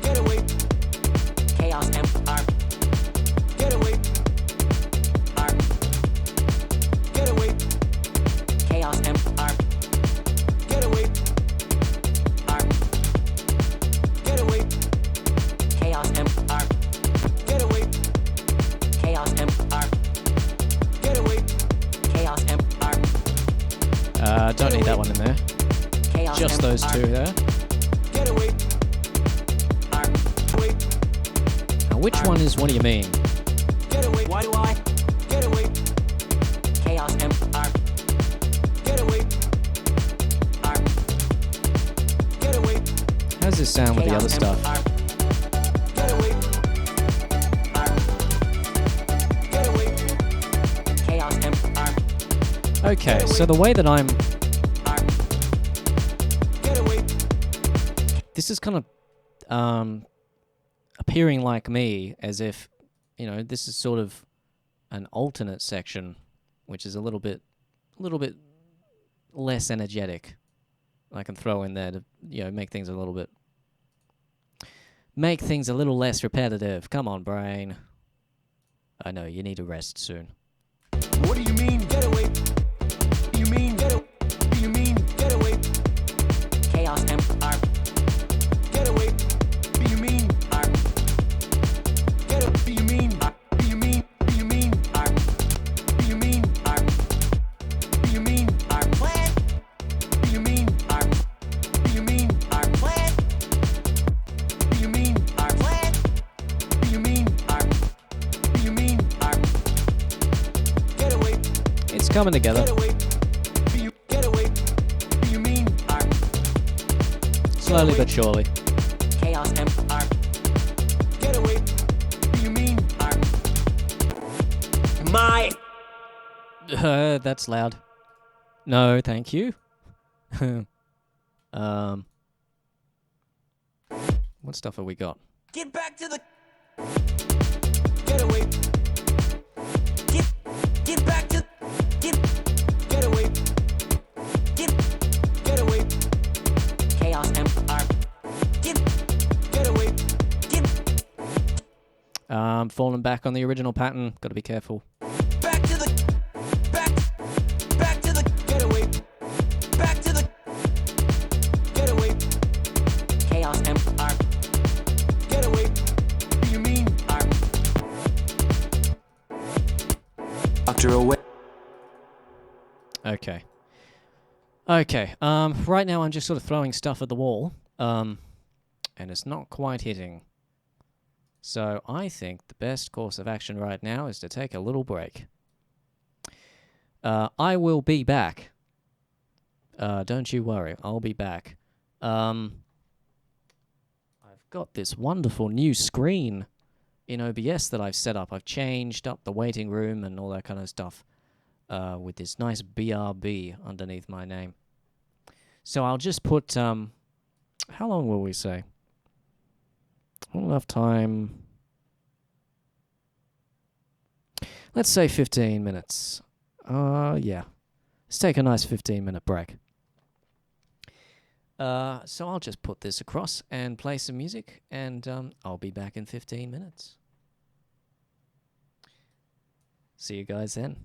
Get away. Chaos M. Get away. Get away. Chaos M. Get away. Get away. Chaos M. Get away. Chaos M. Get away. Chaos M. Don't need that one in there. Chaos Just M. those two there. Get away. Wait. Now, which one is, what do you mean? Get away. Why do I? Get away. Chaos M. Get away. Get away. How does this sound with the other stuff? Get away. Get away. Chaos M. Okay, so the way that I'm... Get away. This is kind of appearing like me, as if, you know, this is sort of an alternate section, which is a little bit less energetic. I can throw in there to, you know, make things a little less repetitive. Come on, brain. I know, you need a rest soon. What do you mean? Get away. You mean? Get away. Do you mean? Get away. Chaos M. Get away. Do you mean? Get away. Do you mean? Do you mean? Do you mean? Do you mean? Do you mean? Plan. Do you mean? Do you mean? Plan. Do you mean? Plan. Do you mean? Do you mean? Get away. It's coming together. Get away. Do you get away? Do you mean? Slowly but surely. Chaos M. Get away. What do you mean? My. That's loud. No, thank you. What stuff have we got? Get back to the. Get away. Get back to. Get away. Get away. Chaos MR. Get away. Falling back on the original pattern. Got to be careful. Back to the. Back to the. Get away. Back to the. Get away. Chaos MR. Get away. What do you mean? Doctor away. Okay. Okay. Right now I'm just sort of throwing stuff at the wall. And it's not quite hitting. So I think the best course of action right now is to take a little break. I will be back. Don't you worry, I'll be back. I've got this wonderful new screen in OBS that I've set up. I've changed up the waiting room and all that kind of stuff with this nice BRB underneath my name. So I'll just put, how long will we say? Enough time. Let's say 15 minutes. Yeah. Let's take a nice 15-minute break. So I'll just put this across and play some music, and I'll be back in 15 minutes. See you guys then.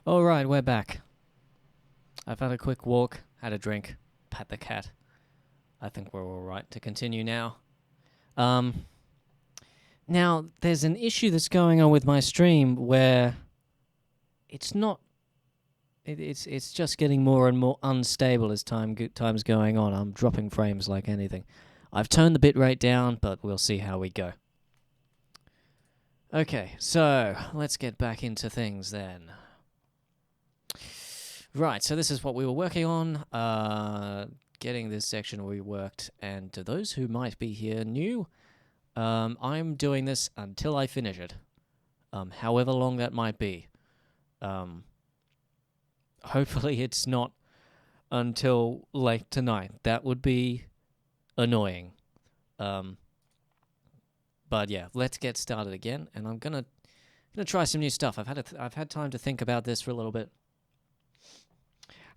All right, we're back. I've had a quick walk, had a drink, pat the cat. I think we're all right to continue now. Now, there's an issue that's going on with my stream where it's not... It's just getting more and more unstable as time's going on. I'm dropping frames like anything. I've turned the bitrate down, but we'll see how we go. Okay, so let's get back into things then. Right, so this is what we were working on, getting this section reworked, and to those who might be here new, I'm doing this until I finish it, however long that might be. Hopefully it's not until late tonight. That would be annoying. But yeah, let's get started again, and I'm gonna try some new stuff. I've had time to think about this for a little bit.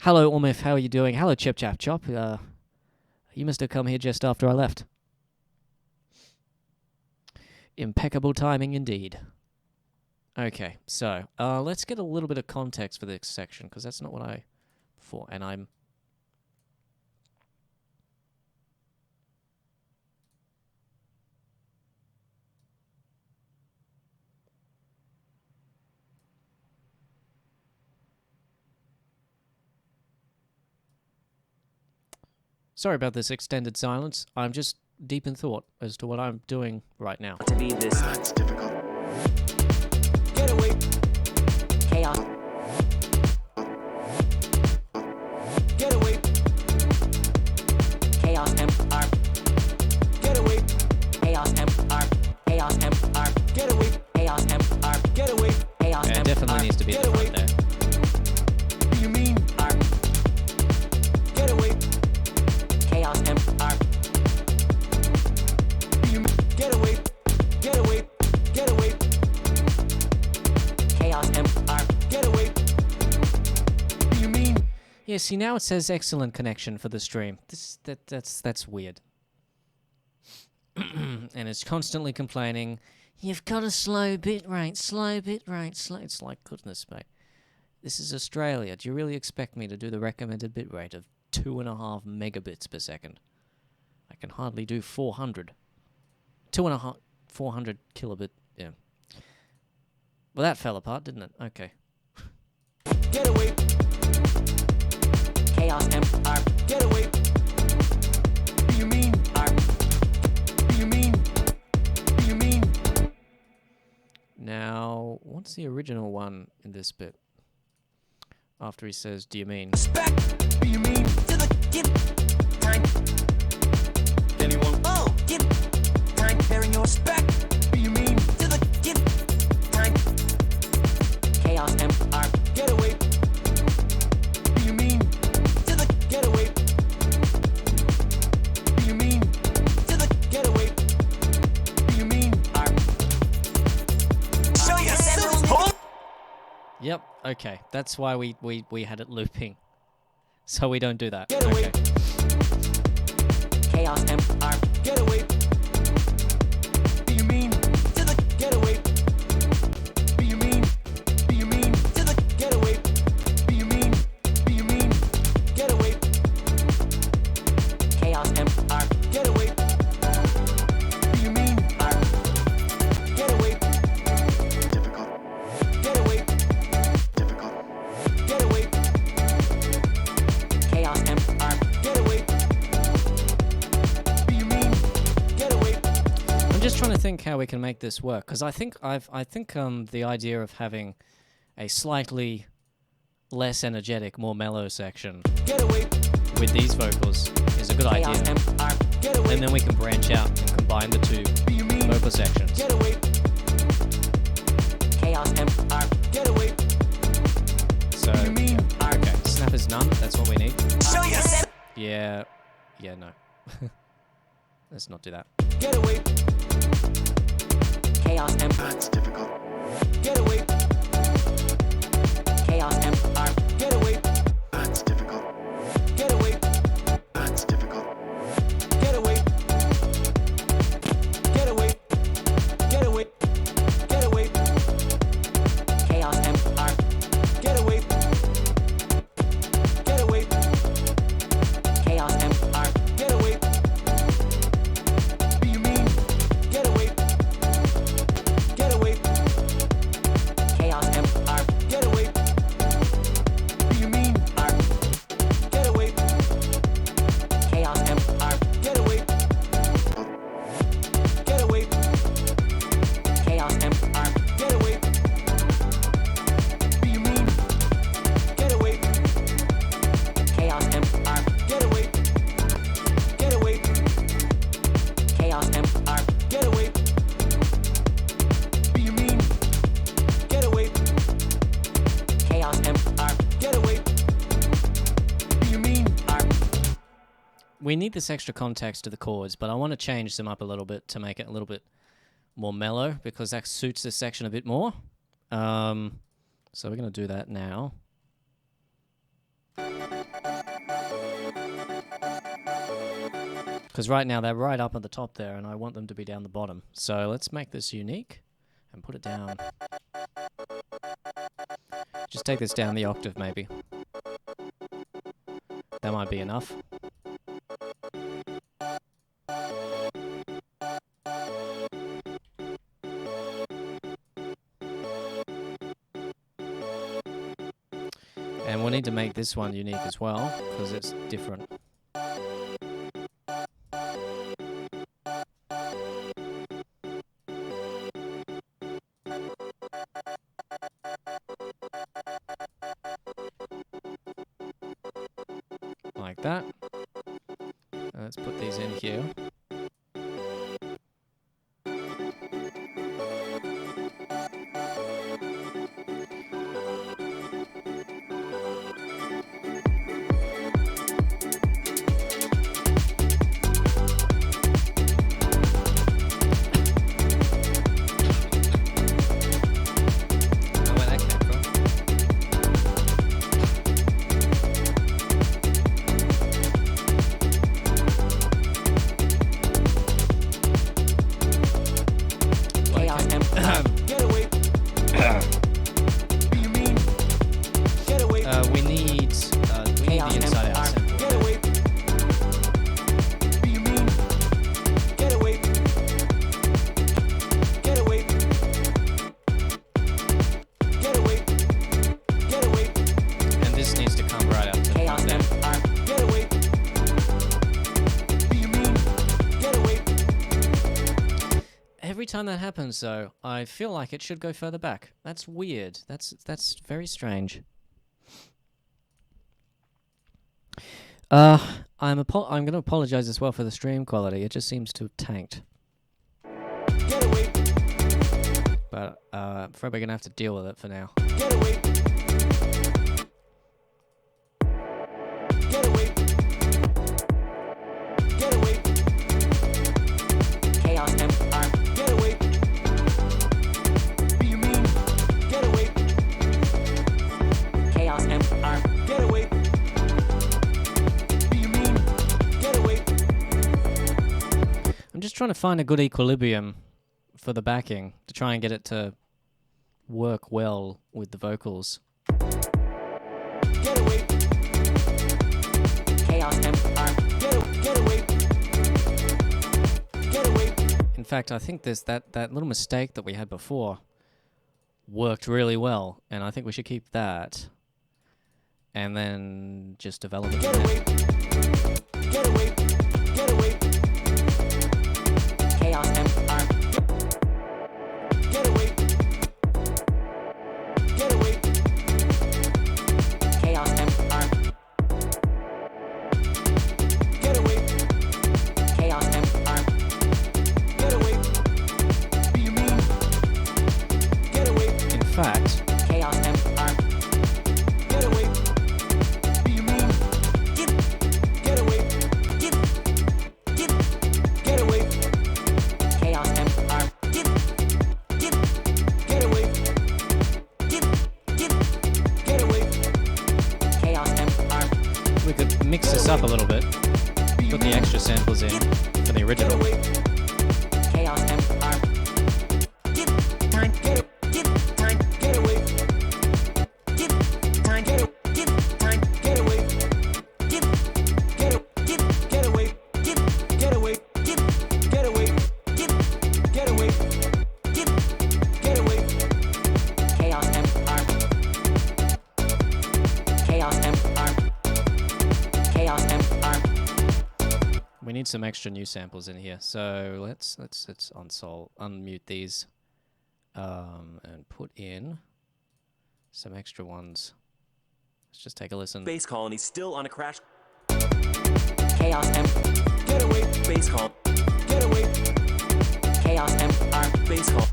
Hello, Ormif, how are you doing? Hello, Chip Chap Chop. You must have come here just after I left. Impeccable timing indeed. Okay, so let's get a little bit of context for this section, because that's not what I thought, and I'm... Sorry about this extended silence. I'm just deep in thought as to what I'm doing right now. To be this. That's difficult. Get away. Chaos. Get away. Chaos MR. Get away. Chaos MR. Chaos MR. Get away. Chaos MR. Get away. Chaos Yeah, it definitely needs to be at the front there. What do you mean? R. Get away. Chaos MR. Get away. Get away. Get away. Chaos MR. Get away. What do you mean? Yeah, see, now it says excellent connection for the stream. That's weird. And it's constantly complaining, you've got a slow bitrate, slow bitrate, slow. It's like, goodness, mate. This is Australia. Do you really expect me to do the recommended bitrate of 2.5 megabits per second? I can hardly do 400. 400 kilobit, yeah. Well, that fell apart, didn't it? Okay. Get away. Chaos MR. Get away. What do you mean? R. What do you mean? What do you mean? Now, what's the original one in this bit? After he says, do you mean? Spec. What do you mean? To the give time. Anyone? Oh, give time. Bearing your spec. What do you mean? To the give time. Chaos MR. Get away. What do you mean? To the get away. What do you mean? To the get away. What do you mean? R. Show yourself. Yep, okay. That's why we had it looping. So we don't do that. Get away. Okay. Chaos MR. Get away. What do you mean? To the get away. What do you mean? What do you mean? To the get away. What do you mean? What do you mean? Get away. Chaos MR. Get away. What do you mean? R. Get away. Difficult. Get away. Difficult. Get away. Chaos MR. Get away. What do you mean? Get away. I'm just trying to think how we can make this work, because I think the idea of having a slightly less energetic, more mellow section Get away. with these vocals is a good Chaos idea. MR. Get away. And then we can branch out and combine the two What do you mean? vocal sections. Get away. Chaos MR. Get away. So, What do you mean? yeah. Okay, snap is none, that's what we need. Show yourself. Yeah, no. Let's not do that. Get away. Chaos MR. That's difficult. Get away. Chaos MR. Get away. That's difficult. Get away. That's difficult. Get away. Get away. Get away. Get away. Chaos MR. Get away. we need this extra context to the chords, but I want to change them up a little bit to make it a little bit more mellow because that suits this section a bit more. So we're going to do that now. Because right now they're right up at the top there, and I want them to be down the bottom. So let's make this unique and put it down. Just take this down the octave, maybe. That might be enough. And we'll need to make this one unique as well, because it's different. Like that. Let's put these in here. Every time that happens, though, I feel like it should go further back. That's weird. That's very strange. I'm going to apologize as well for the stream quality. It just seems to have tanked. But I'm afraid we're going to have to deal with it for now. I'm just trying to find a good equilibrium for the backing to try and get it to work well with the vocals. Get away. Chaos MR. Get away. Get away. In fact, I think there's that little mistake that we had before worked really well, and I think we should keep that and then just develop it. Get away. Get away. Get away. Chaos MR. Get away. Get away. Chaos MR. Get away. Chaos MR. Get away. What do you mean? Get away. In fact, Chaos MR. Get away. What do you mean? Get away. Get away. Chaos MR. Get away. Get away. Chaos MR. we could mix this up a little bit, put the extra samples in for the Get original. away. Chaos MR. Time. Time. Get away. Time. Time. Get away. Get away. Get away. Get away. Get away. Get away. Chaos MR. Chaos MR. Chaos MR. We need some extra new samples in here, so let's unmute these, and put in some extra ones. Let's just take a listen. Base colony still on a crash. Chaos M. Get away. Base call. Get away. Chaos MR. Base call.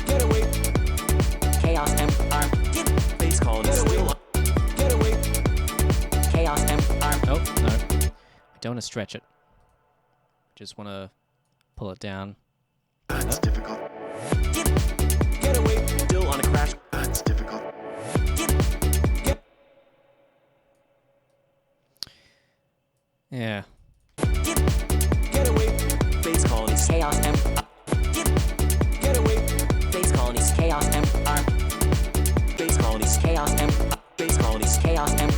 Get away. Chaos MR. Base colony Get away. still on. Get away. Chaos MR. Oh, no. I don't want to stretch it. Just want to pull it down. That's difficult. Get away, still on a crash. That's difficult. Yeah. Get away, base colonies. Chaos M. Get away, Base colonies. Chaos M. base colonies. Chaos M. Base colonies. Chaos M.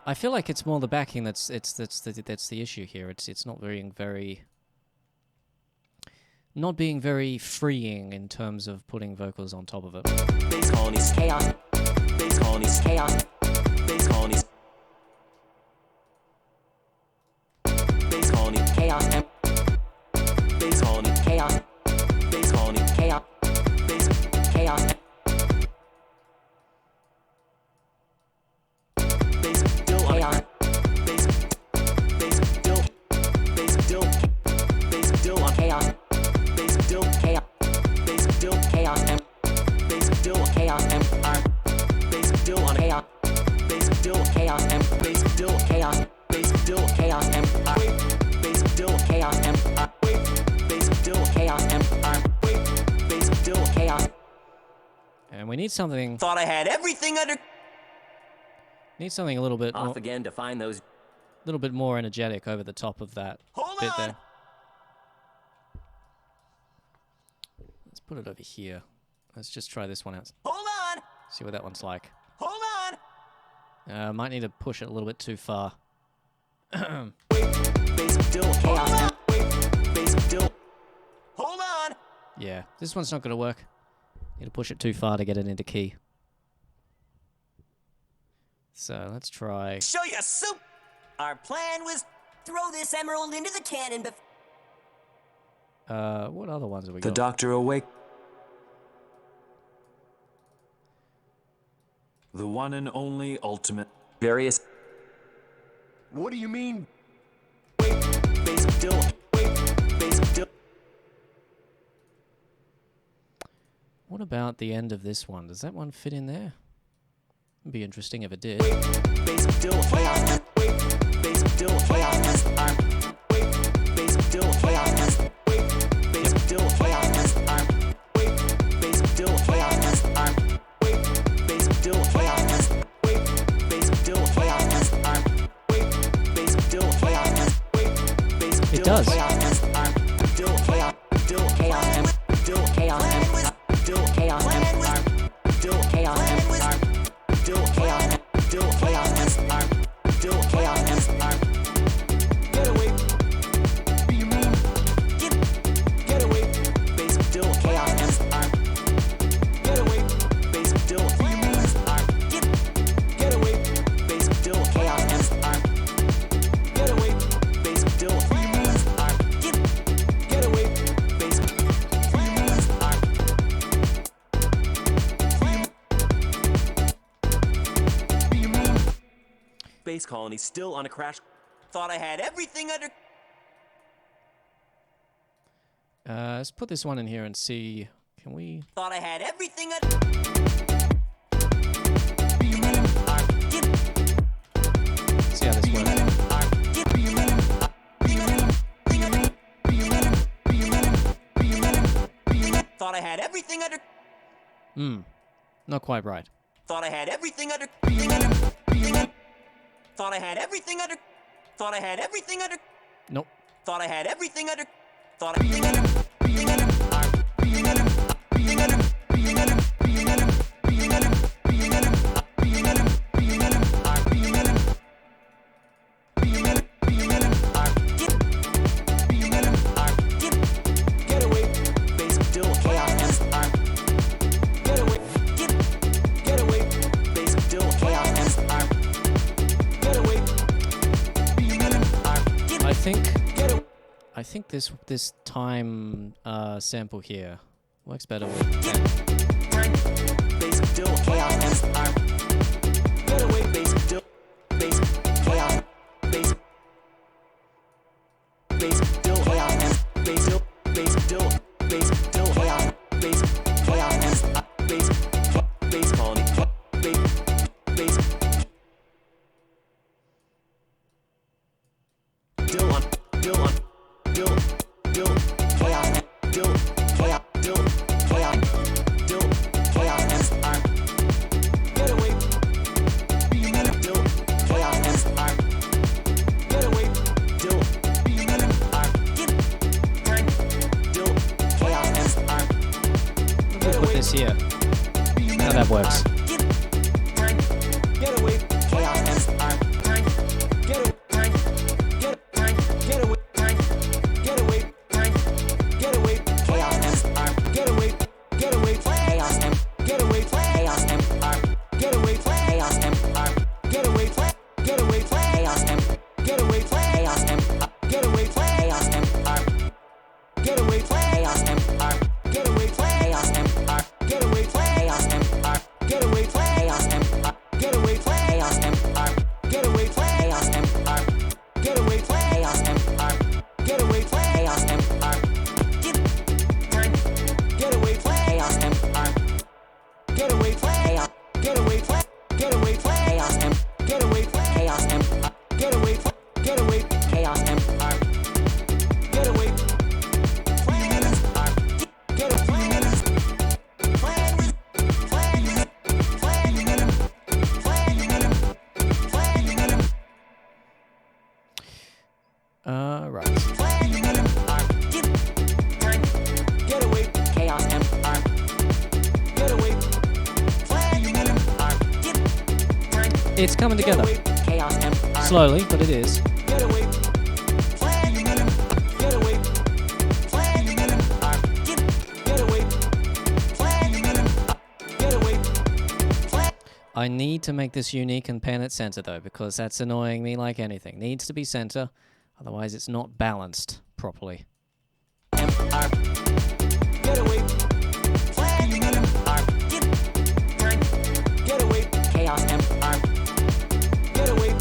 I feel like it's more the backing that's the issue here. It's not being very freeing in terms of putting vocals on top of it. Base colonies. Chaos. Base colonies. Chaos. Base colonies. Base colony. Chaos M. Base colony. Chaos. Base colony. Chaos. Base. Chaos M. Base. Still on. Chaos. Base. Base. Still. Base. Still. Base. Still on. Chaos. Base. Still. Chaos. Base. Still. Chaos M. Base. Still. Chaos M. Base. Still on. Chaos. Base. Still. Chaos M. Base. Still. Chaos. Base. Still. Chaos M. Base. Still. Chaos M. Base. Still. Chaos M. Base. Still. Chaos. And we need something Thought I had everything under. a little bit Off again to find those. more energetic over the top of that Hold bit on. there. Let's put it over here. Let's just try this one out. Hold on. See what that one's like. Hold on. Might need to push it a little bit too far. Base. Still. Chaos M. Base. Still. Hold on. Yeah, this one's not going to work. Need to push it too far to get it into key. So let's try. Show you soup. Our plan was Throw this emerald into the cannon before. What other ones have we The got? doctor awake. The one and only ultimate. various. What do you mean? Base. Still. Base. Still. What about the end of this one? Does that one fit in there? It'd be interesting if it did. Base. Still. Chaos. Base. Still. Chaos. Base. Still. Chaos. Base. Still. Chaos. Base. Still. Chaos. Base. Still. Chaos. Base. Still. Chaos. Base. Still. Chaos. Base. It does. Still. Chaos. Still. Chaos M. Still. Chaos M. Still. Chaos M. Still. Chaos M. Still. Chaos M. Still. Chaos M. Still. Chaos M. Get away. What do you mean? Get away. Base. Still. Chaos M. Get away. Base. Still. What do you mean? Get away. Base. Still. Chaos M. Get away. Base. Still. What do you mean? Get away. Base. What do you mean? What do you mean? Base colony still on a crash. Thought I had everything under. Let's put this one in here and see. Can we? Thought I had everything under. See how this works. Thought I had everything under. Not quite right. Thought I had everything under. Thought I had everything under. Thought I had everything under. Nope. Thought I had everything under. Thought I. Get away. Base. Still. Chaos. Get away. Get away. Base. Still. Chaos. Get away. I think this time sample here works better with 10. Base. Still. Chaos. Get away. Base. Still. Base. Chaos. Base. Base. Still. Chaos. Base. Still. Base. Still. Base. Still. Chaos. Base. Chaos. Base. Base colony. Base. Base. Still on. Still on. Still. here. How that works. Get away. Chaos time. Get away. Get away. Get away. Get away. Chaos get away. Get away. Chaos get away. Chaos get away. Chaos get away. Get away. Chaos get away. Chaos get away. Chaos get away. Chaos get away. Chaos get away. Chaos get away. Chaos get away. Chaos get away. Chaos get away. Chaos get away. Chaos get away. Chaos get away. Chaos get away. Get away. Chaos get away. Chaos get away. Get away. Chaos get away. Right. Get away. Chaos get away. It's coming together. Chaos Slowly, but it is. get away. Get away. Get away. Get away. I need to make this unique and pan at center, though, because that's annoying me like anything. Needs to be center, otherwise it's not balanced properly. Get away. Get away. Chaos get away. Get away.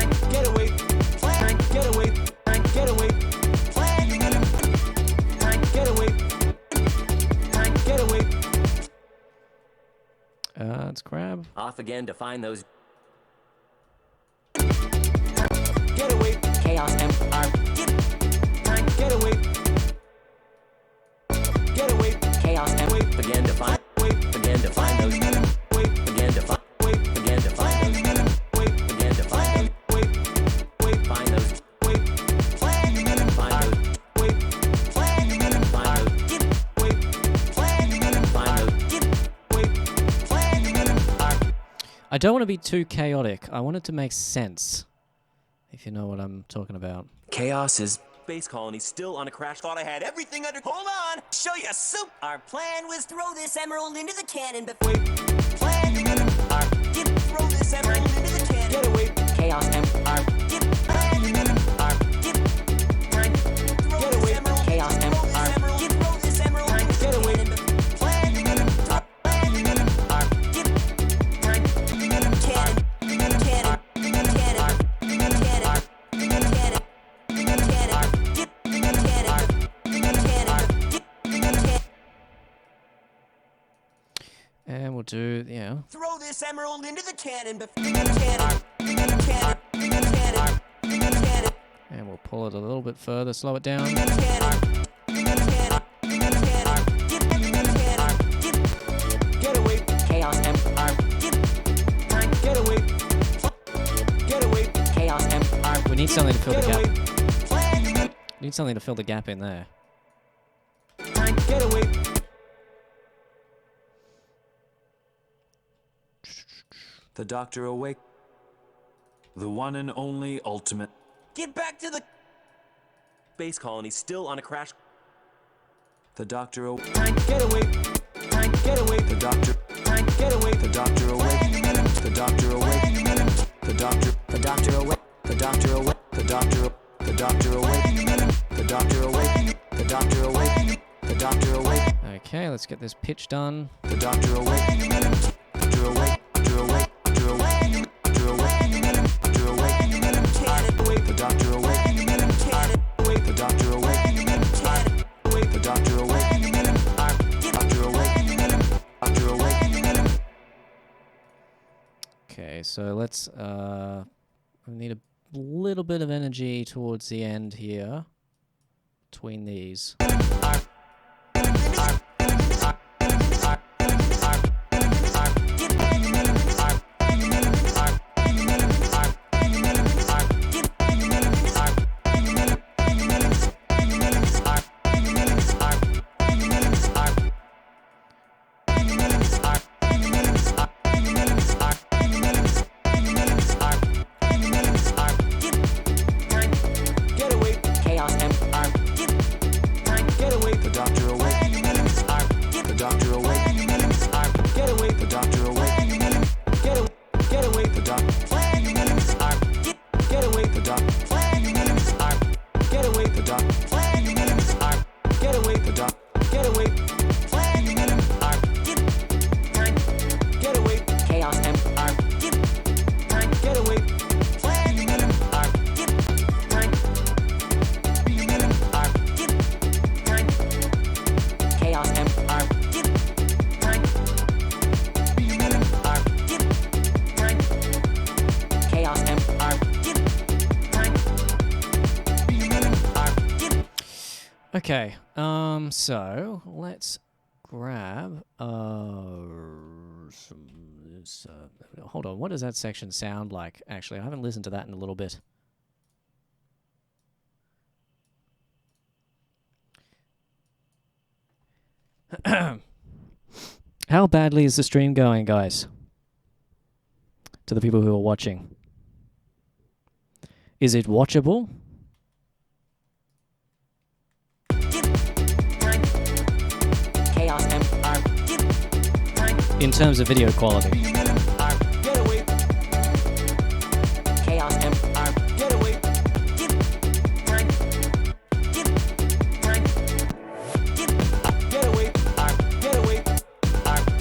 Get away. Get away. Get away. Get away. Get away. Get away. Get away. It's crab. Off again to find those. Get away. Chaos get away. Get away. Chaos Again to find. Again to find those. Again to find. Again to find those. Again to find those. Find those. Find those. Find those. I don't want to be too chaotic. I want it to make sense, if you know what I'm talking about. Chaos is. Space colony still on a crash. Thought I had everything under. Hold on. Show you soup. Our plan was throw this emerald into the cannon before. Throw this emerald into the cannon. Get away. Chaos Get away. Chaos Throw this emerald into the cannon. And we'll do, yeah. Throw this emerald into the cannon And we'll pull it a little bit further, slow it down. Get away. Chaos Get away. Get away. Chaos We need something to fill the Get gap. away. We need something to fill the gap in there. Get away. The Doctor awake. The one and only ultimate. Get back to the Space colony still on a crash. The Doctor awake. Get away. Get away. The Doctor. Get away. The Doctor awake. The Doctor awake. The Doctor. The Doctor awake. The Doctor awake. The Doctor. The Doctor awake. The Doctor awake. The Doctor awake. The Doctor awake. Okay, let's get this pitch done. The Doctor awake. Doctor awake. Doctor awake. Doctor awake. Doctor awake. Doctor awake. The Doctor awake. The Doctor awake. The Doctor awake. Doctor awake. Doctor awake. Okay, so let's, we need a little bit of energy towards the end here. Between these. Okay, so let's grab hold on, what does that section sound like? Actually, I haven't listened to that in a little bit. How badly is the stream going, guys? To the people who are watching. Is it watchable? Chaos MR. In terms of video quality. Get away. Chaos MR. Get away. Get away. Get away.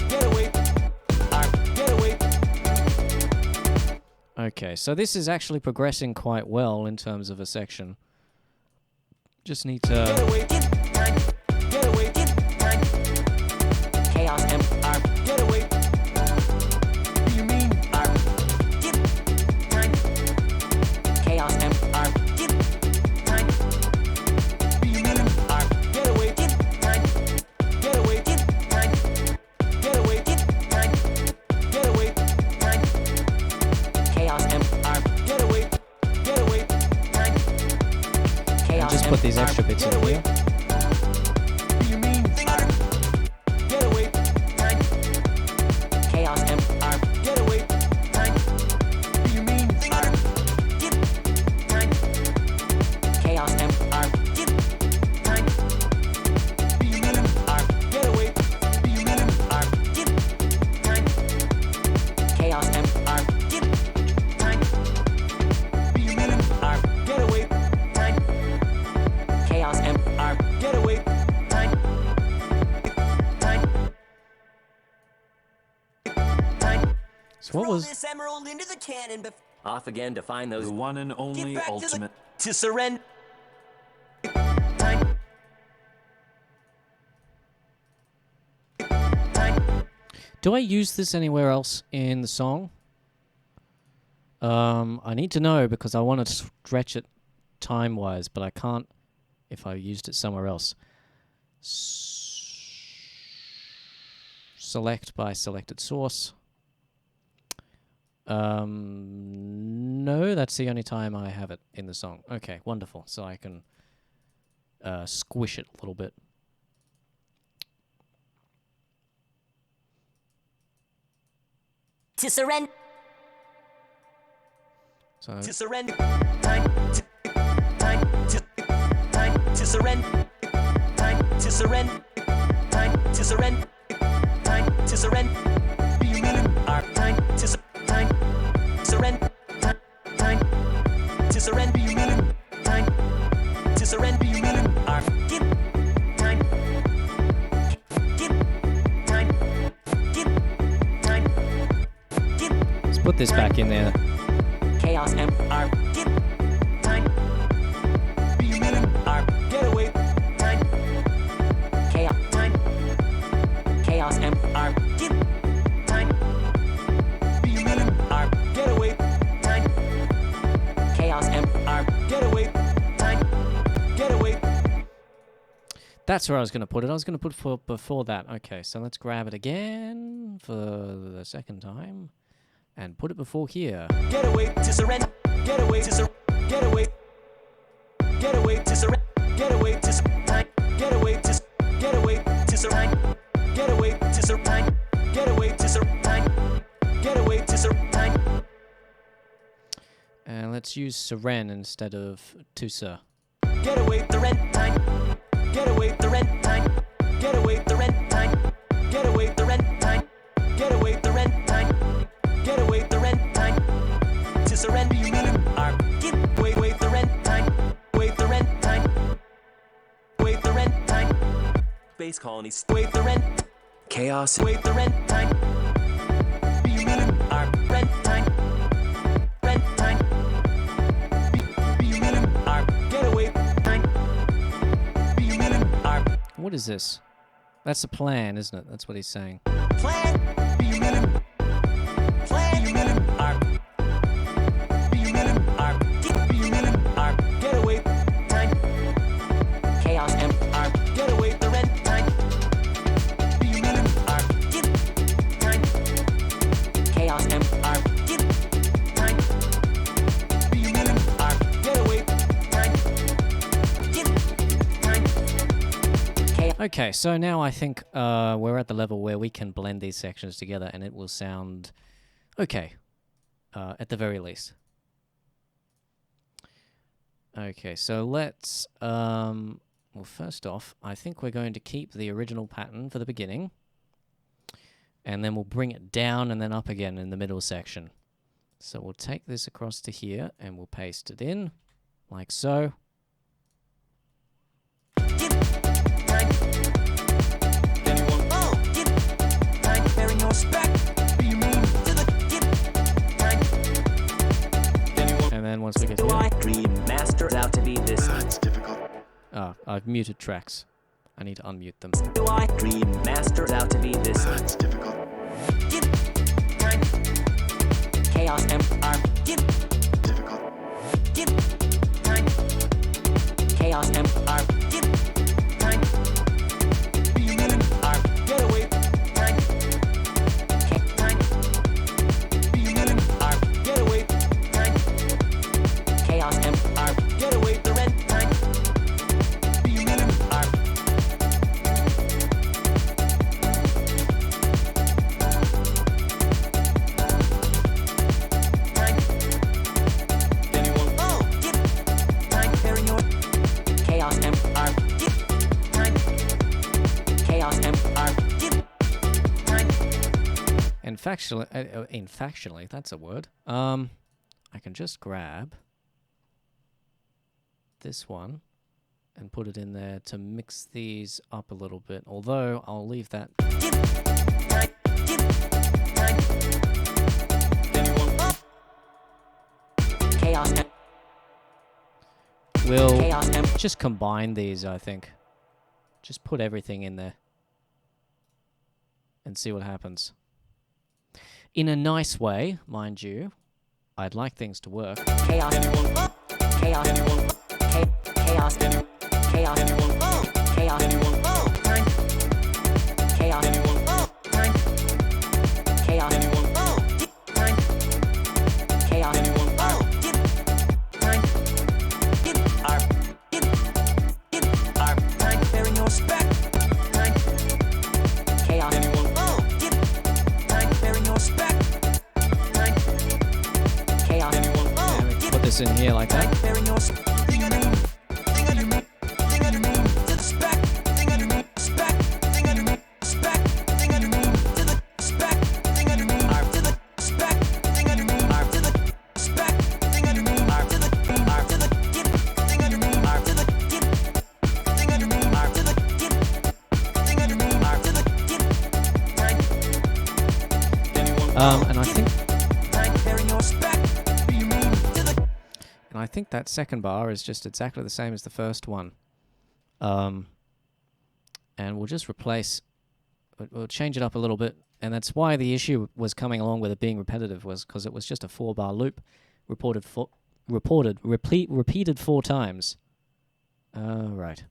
Get away. Get away. Okay, so this is actually progressing quite well in terms of a section. Just need Get to... away. Get away. Chaos MR. Get away. What do you mean? Chaos MR. What do you mean? Get away. Get away. Get away. Get away. Chaos MR. Get away. Get away. Chaos just put these extra bits in Get away. here. What do you mean? Get away. Chaos MR. Get away. What do you mean? Chaos MR. What do you mean? Get away. What do you mean? Chaos MR. What do you mean? Get away. Chaos MR. Get away. So what was... this emerald into the cannon off again to find those The one and only back to the- ultimate. to surrender. Do I use this anywhere else in the song? I need to know because I want to stretch it time-wise, but I can't if I used it somewhere else. Select by selected source. No, that's the only time I have it in the song. Okay, wonderful. So I can squish it a little bit. To surrender. So To surrender. To surrender. To surrender. To surrender. To surrender. Do you mean? To surrender. To surrender. You mean? To surrender. You mean? let's put this back in there. Chaos MR. Do you mean? Get away. Chaos. Chaos MR. Do you mean? Get away. Chaos MR. Get away. Get away. That's where I was going to put it. I was going to put for before that. Okay, so let's grab it again for the second time and put it before here. Get away to surrender. Get away to get away. Get away to surrender. Get away to get away to get away to surrender. Get away to surrender. Get away to surrender. Get away to surrender. And let's use Seren instead of Tusa. Get away the rent. Get away the rent. Get away the rent. Get away the rent. Get away the rent. Get away the rent. To surrender you mean? Get away the rent. Wait the rent. Wait the rent. Space colonies. Wait the rent. Chaos. Wait the rent. Do you mean? Rent. Rent. Do you mean? Get away. Do you mean? What is this? That's a plan, isn't it? That's what he's saying. Plan. Do you mean? Plan. Do you mean? Do you mean? Do you mean? Get away. Chaos and Get away the rent time. Do you mean get time? Chaos M R get time. Do you mean get away time? Get time. Okay, so now I think we're at the level where we can blend these sections together and it will sound okay, at the very least. Okay, so let's, well, first off, I think we're going to keep the original pattern for the beginning, and then we'll bring it down and then up again in the middle section. So we'll take this across to here, and we'll paste it in, like so. And then once we get here... Dream Master out to be this. That's difficult. Ah, I've muted tracks. I need to unmute them. Do I Dream Master out to be this? That's difficult. Get time. Chaos M R get Difficult. get time. Chaos M R get time. Do you mean get away time? Time. Do you mean get away time? Chaos M R get away the rent time. Do you mean Infactionally, that's a word. I can just grab this one and put it in there to mix these up a little bit. Although I'll leave that. We'll just combine these, I think. Just put everything in there and see what happens. In a nice way, mind you. I'd like things to work. Chaos. Chaos. Chaos. Chaos. Chaos. Chaos. Time. Chaos. Time. Chaos. Time. Chaos. Time. Time. Bearing your spec. Time. Chaos. Time. Bearing your spec. Time. Chaos. Put this in here like that. Bearing your spec. And I think that second bar is just exactly the same as the first one. And we'll just replace, we'll change it up a little bit. And that's why the issue was coming along with it being repetitive, was because it was just a 4-bar loop repeated 4 times. Right.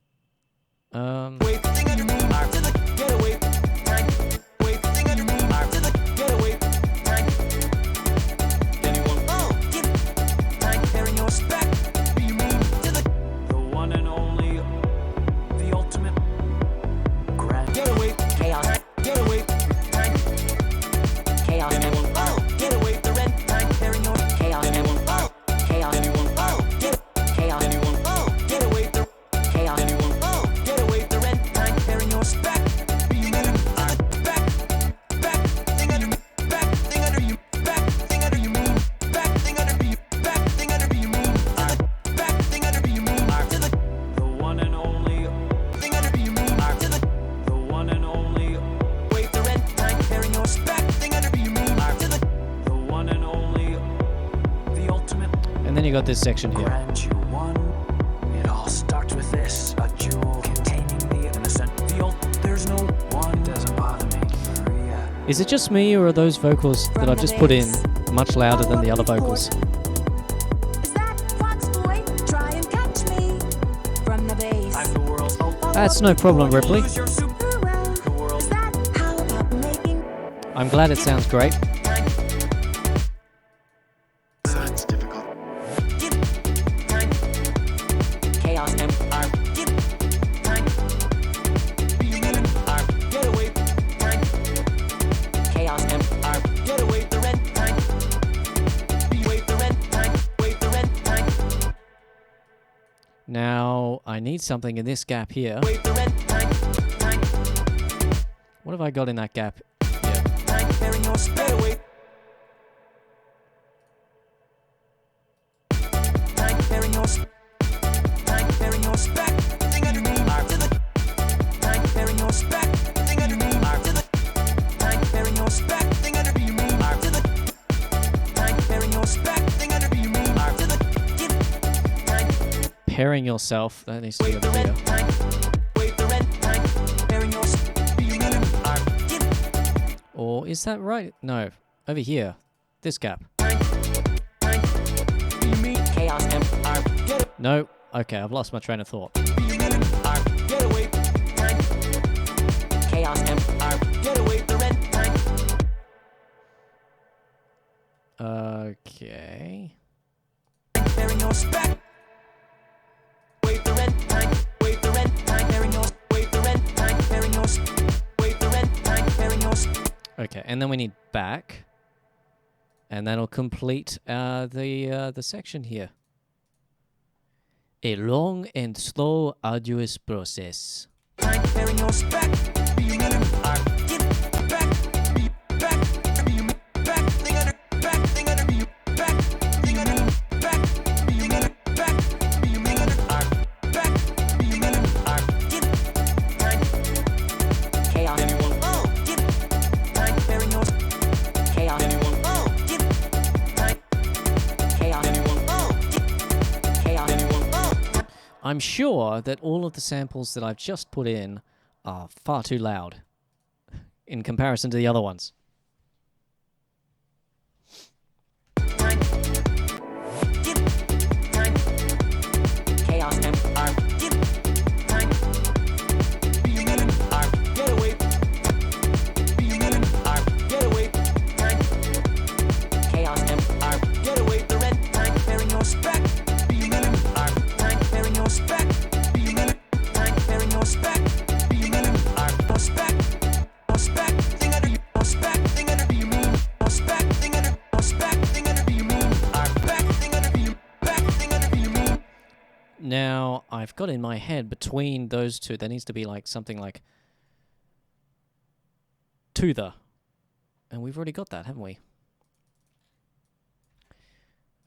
And then you got this section here. Grant you one. It all starts with this. A jewel containing the innocent. There's no one. It doesn't bother me. Maria. Is it just me, or are those vocals that I've just put in much louder than the other vocals? Is that Fox Boy? Try and catch me from the base. I'm the world's That's no problem, Ripley. Lose your soup. Who else? Is that how about making I'm glad it sounds great. That's difficult. Chaos MR. Get away. Chaos MR. Get away the rent. Wait the rent. Wait the rent. Now, I need something in this gap here. Wait the rent. What have I got in that gap? Bearing your get away. Bearing your bearing your spec. Thing under me. To the bearing your spec. Thing under me. To the bearing your spec. Thing under me. To the bearing your spec. Thing under me. To the Pairing yourself. That needs to be over here. wait the rent. Bearing your Or is that right? No. Over here. This gap. you mean chaos MR. Get No. Okay, I've lost my train of thought. get away. Chaos MR. Get away the rent. Okay. Bearing your spec. Wait the rent. Wait the rent. Bearing your wait the rent. Bearing your wait the rent. Bearing your Okay, and then we need back. And that'll complete the section here. A long and slow, arduous process. bearing your spec. Get back. Back. Back. Thing under. Back. Thing under. Back. Thing under. Back. Thing under. Back. Thing under. Back. Thing under. Chaos. Anyone? Oh. Bearing your chaos. Anyone? Oh. Chaos. Anyone? Oh. Chaos. Anyone? Oh. I'm sure that all of the samples that I've just put in are far too loud in comparison to the other ones. Chaos MR. Get away. Get away. Chaos MR. Get away the rent. Bearing your spec. Bearing your spec. Bearing your spec. No spec. No spec. Thing under you. No spec. Thing under you. No spec. Thing under. No spec. Thing under you. Back. Thing under you. Back. Thing under you. Now, I've got in my head between those two, there needs to be like something like to the. And we've already got that, haven't we?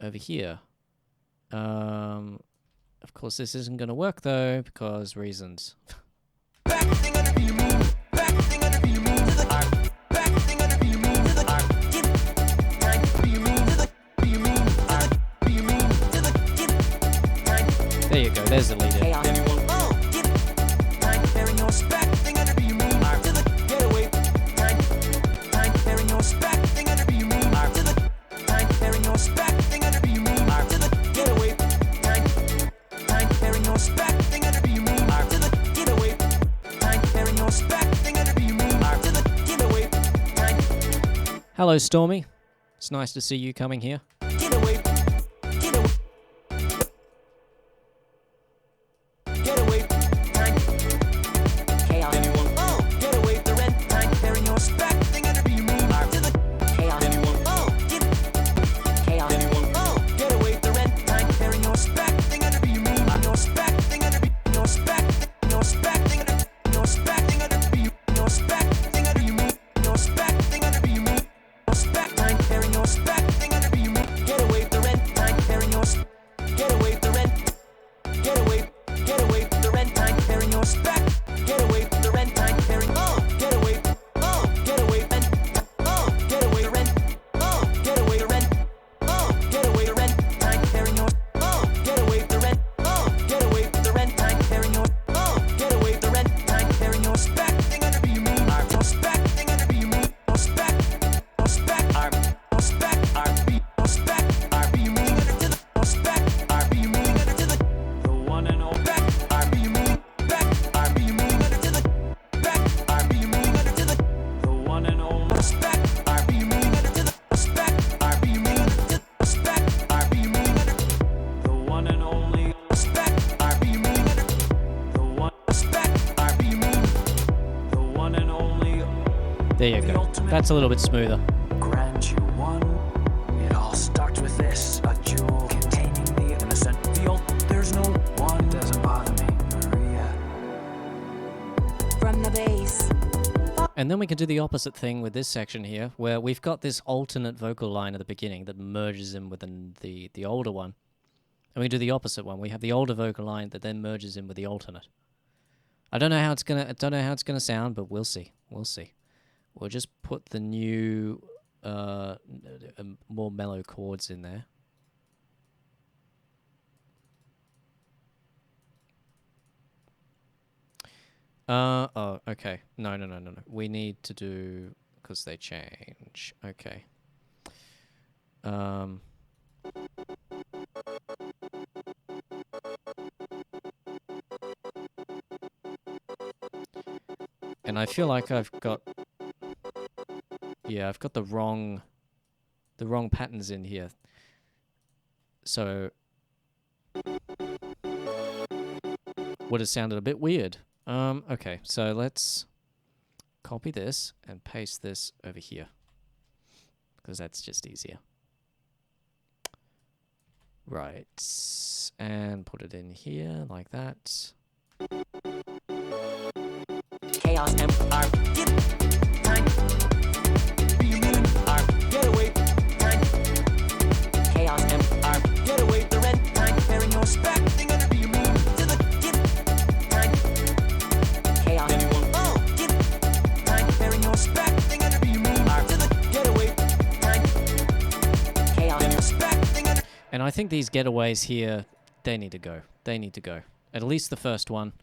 Over here. Of course, this isn't going to work though, because reasons. Back thing under you. Back thing under you. To the back thing under you. To the There you go, there's the leader. anyone? Oh. Bearing your spec. Thing under you. To the get away. Bearing your spec. Thing under you. To the bearing your spec. Thing under you. To the get away. Bearing your spec. Thing under you. To the get away. Bearing your spec. Thing under you. To the get away. Hello, Stormy. It's nice to see you coming here. Get away. Get away. Get away. Chaos. Anyone? Oh. Get away. The rent. Bearing your spec. Thing under you. To the chaos. Anyone? Oh. Chaos. Anyone? Oh. Get away. The rent. Bearing your spec. Thing under you. Your spec. Thing under you. Your spec. Your spec. Thing under your spec. Thing under you. Your spec. Thing under you. Your spec. Thing under you. Your spec. Bearing your spec. Thing under you. There you The go. ultimate That's a little bit smoother. grant you one. It all starts with this, a jewel containing the innocent. There's no one, it doesn't bother me, Maria. From the base. And then we can do the opposite thing with this section here, where we've got this alternate vocal line at the beginning that merges in with the older one. And we do the opposite one. We have the older vocal line that then merges in with the alternate. I don't know how it's gonna sound, but we'll see. We'll see. We'll just put the new more mellow chords in there. Oh, okay. No. We need to do, because they change. Okay. And I feel like I've got the wrong patterns in here. So would have sounded a bit weird. Okay, so let's copy this and paste this over here, because that's just easier. Right, and put it in here like that. Chaos MR. Get time. Be mean. R. Get away. Time. Chaos MR. Get away. The red time. Bearing no spec. Thing under. Be mean. To the get time. Chaos. Anyone. Oh. Get time. Bearing no spec. Thing under. Be mean. R. To the get away. Time. Chaos. No spec. Thing under. And I think these getaways here, they need to go. They need to go. At least the first one.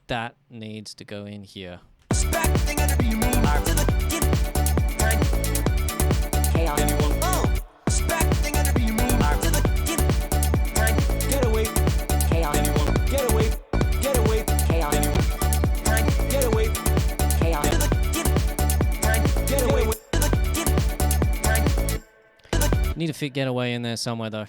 That needs to go in here. Need to fit getaway in there somewhere though.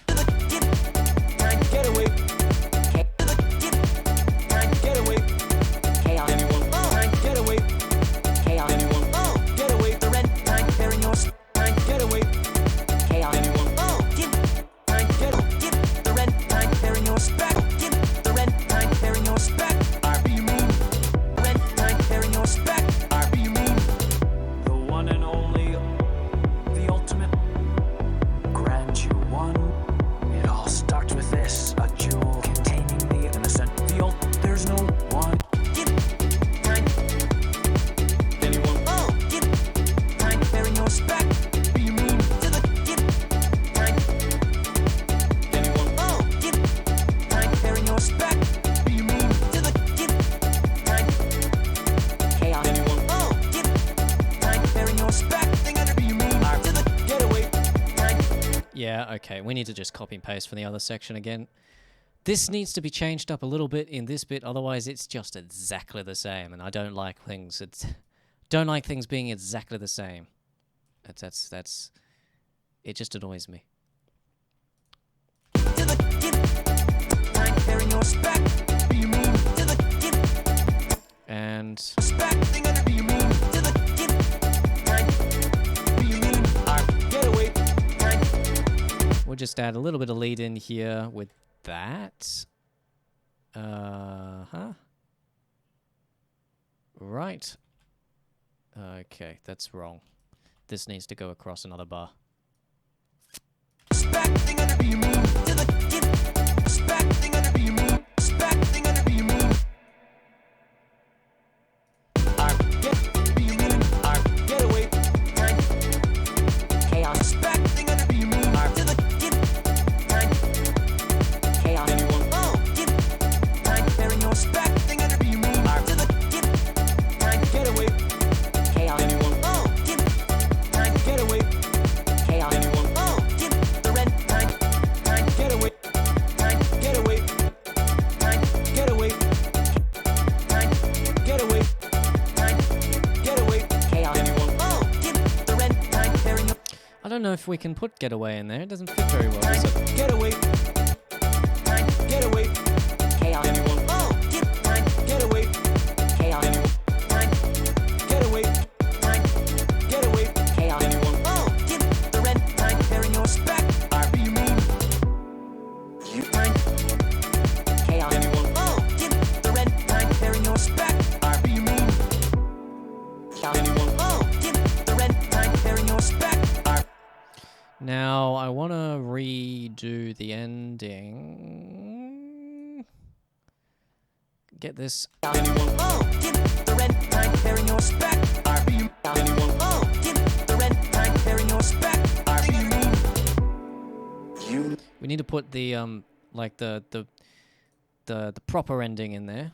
The one and only, the ultimate, grant you one. It all starts with this, a jewel containing the innocent. There's no one. Yeah, okay, we need to just copy and paste from the other section again. This needs to be changed up a little bit in this bit, otherwise it's just exactly the same, and I don't like things. Don't like things being exactly the same. That's it just annoys me. And we'll just add a little bit of lead in here with that. Right. Okay, that's wrong. This needs to go across another bar. I don't know if we can put getaway in there. It doesn't fit very well, does it? Getaway. Getaway. Chaos. Oh, get time. Getaway. Chaos. Time. Getaway. do the ending. Get this. Anyone? Oh, give the rent time bearing your spec. Anyone? Oh, give the rent time bearing your spec. You. We need to put the like the proper ending in there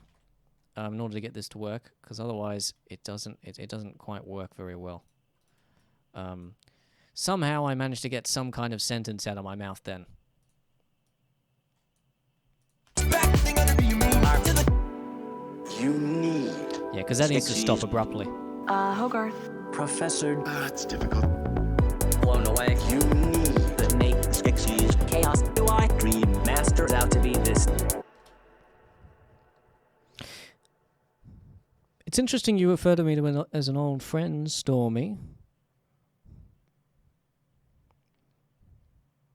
in order to get this to work, because otherwise it doesn't quite work very well. Somehow I managed to get some kind of sentence out of my mouth then. You need. Yeah, because that needs to stop abruptly. Hogarth. Professor. It's difficult. Blown away. You need. That make Skeksis chaos. Do I dream masters out to be this? It's interesting you refer to me as an old friend, Stormy.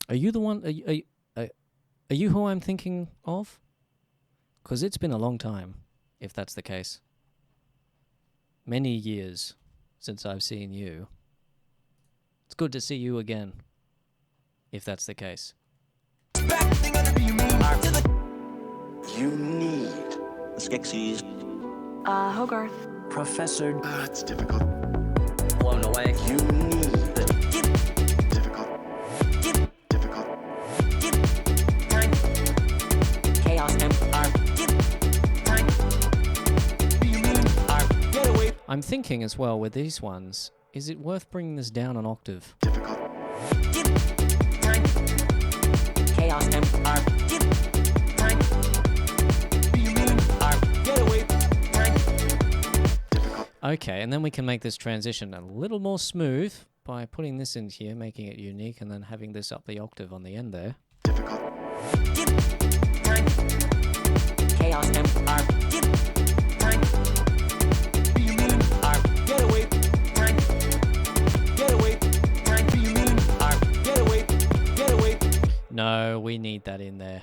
Are you the one? Are you who I'm thinking of? Because it's been a long time, if that's the case. Many years since I've seen you. It's good to see you again, if that's the case. You need. Skeksis Hogarth. Professor. It's difficult. blown away. You need. Difficult. Difficult. Time. Chaos MR. Time. Get away. I'm thinking as well with these ones, is it worth bringing this down an octave? Difficult. Time. Chaos MR. Time. Get away. Time. Okay, and then we can make this transition a little more smooth by putting this in here, making it unique, and then having this up the octave on the end there. Difficult. Time. Chaos MR. Time. Get away. Time. Get away. Time. Get away. Get away. No, we need that in there.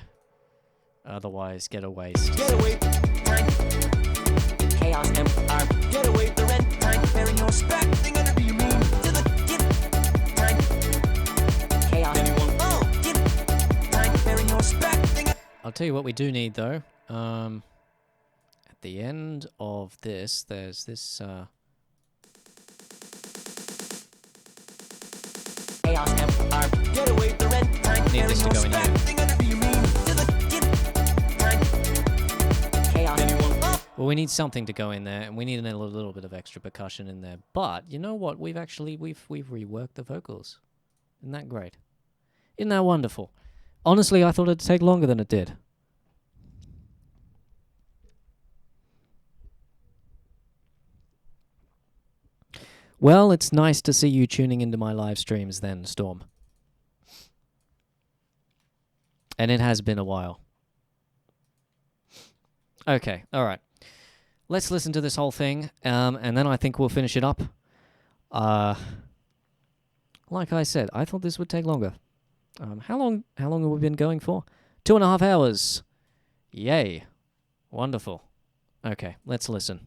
Otherwise, get a waste. Get away. Time. Chaos MR. Get away. The rent time bearing your spec. To the dip. Time. Chaos. Anyone? Oh, dip. Time bearing your spec. I'll tell you what we do need, though. At the end of this, there's this... Chaos MR. Get away. The rent time Need bearing this to your go in spec. here. To the dip. Time. Chaos. Anyone? Oh. Well, we need something to go in there, and we need a little bit of extra percussion in there. But, you know what? We've reworked the vocals. Isn't that great? Isn't that wonderful? Honestly, I thought it'd take longer than it did. Well, it's nice to see you tuning into my live streams then, Storm. And it has been a while. Okay, alright. Let's listen to this whole thing, and then I think we'll finish it up. Like I said, I thought this would take longer. How long have we been going for? 2.5 hours. Yay. Wonderful. Okay, let's listen.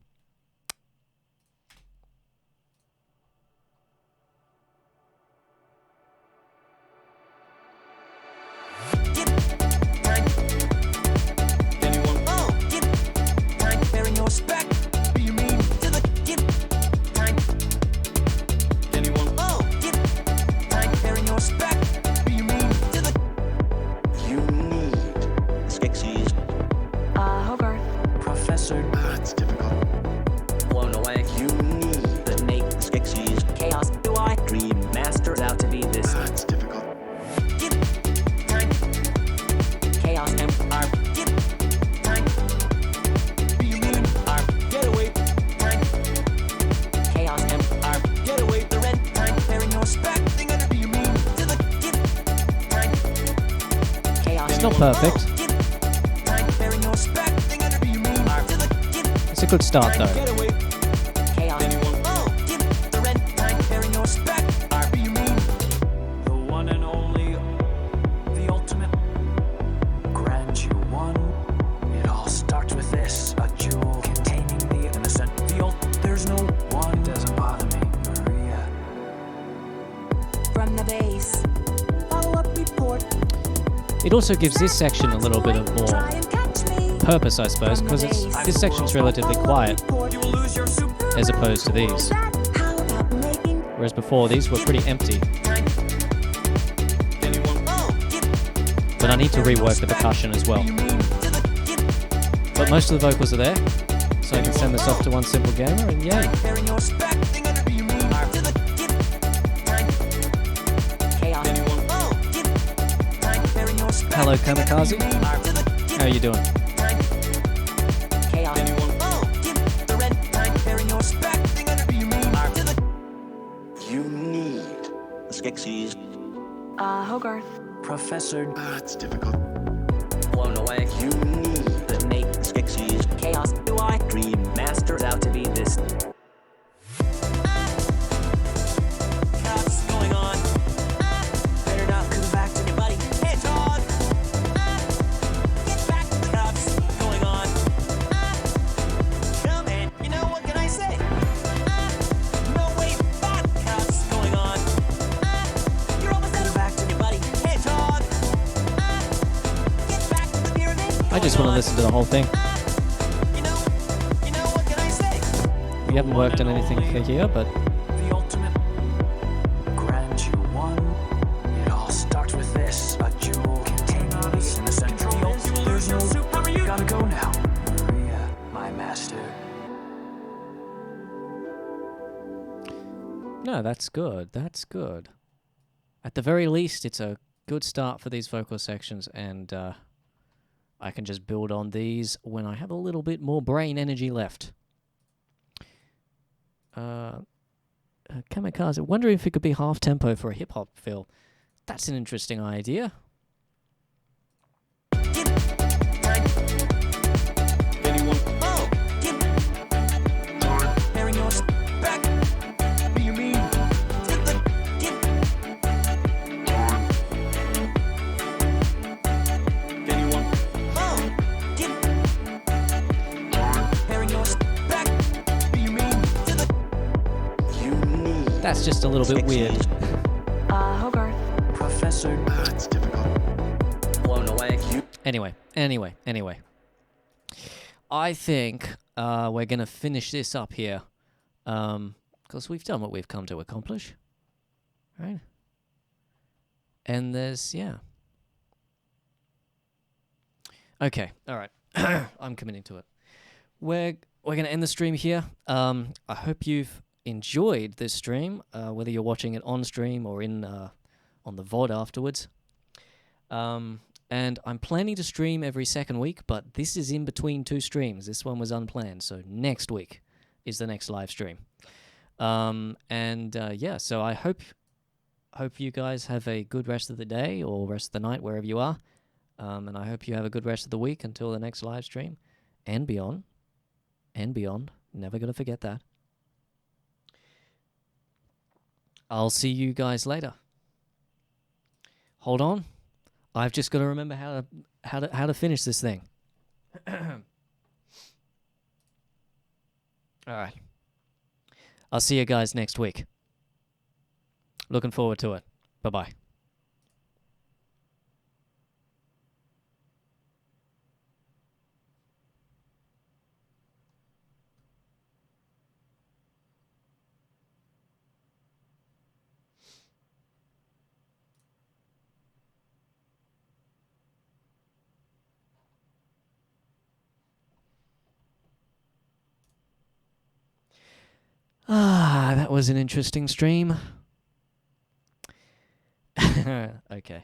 Anyone? Oh, dip. Time bearing your spec. To the dip. Time. Anyone? Oh, dip. Time bearing your spec. To the You need. Skeksis Hogarth. Professor. It's difficult. blown away. You need. That make Skeksis chaos. Do I dream masters out to be this? It's difficult. Dip. Time. Chaos MR. Dip. Time. Get away. Time. Chaos MR. Get away. The rent time bearing your spec. To the dip. Time. Chaos. It's not perfect. Oh, dip. Time bearing your spec. To the dip. It's a good start, though. Get away. Chaos. Oh, dip. The rent time bearing your spec. The one and only. The ultimate. Grant you one. It all starts with this. A jewel containing the innocent. There's no one. It doesn't bother me, Maria. From the base. Follow-up report. It also gives this section a little bit of Try more and catch me. purpose, I suppose, because this section's relatively quiet You will lose your super. as opposed to Is these. that how about making Whereas before, these were pretty empty. But I need to rework the percussion as well. But most of the vocals are there, so I can send this off to One Simple Gamer, and yay. Hello, Kamikaze. How are you doing? You need the Skeksis. Hogarth. Professor. That's difficult. Blown away. You need The make Skeksis. chaos. Do I Dream master's out to be this? What's going on? Better not come back to your buddy. Hey, dog! Get back to the cops. What's going on? Come in. You know, what can I say? No way back, cops. What's going on? You're almost out of back to your buddy. Hey, dog! Get back to the pyramid. I just want to listen to the whole thing. You know, what can I say? We haven't worked on anything here, but The ultimate. Grant you one. It all starts with this. A jewel containing the innocent. There's no super. You gotta go now. Maria, my master. no, that's good. That's good. At the very least, it's a good start for these vocal sections, and I can just build on these when I have a little bit more brain energy left. Kamikaze, wondering if it could be half tempo for a hip hop feel. That's an interesting idea. Anyone? Oh, get bearing yours back. What do you mean? Anyone? Oh, get bearing yours back. What do you mean? You need That's just a little bit weird. Hogarth. Professor. That's difficult. Blown away. Anyway. I think we're going to finish this up here. Because we've done what we've come to accomplish. Right? And there's, yeah. Okay, alright. I'm committing to it. We're going to end the stream here. I hope you've enjoyed this stream, whether you're watching it on stream or in on the VOD afterwards. And I'm planning to stream every second week, but this is in between two streams. This one was unplanned, so next week is the next live stream. Yeah, so I hope you guys have a good rest of the day or rest of the night, wherever you are. And I hope you have a good rest of the week until the next live stream and beyond. And beyond. Never going to forget that. I'll see you guys later. Hold on. I've just got to remember how to finish this thing. All right. I'll see you guys next week. Looking forward to it. Bye-bye. That was an interesting stream. Okay.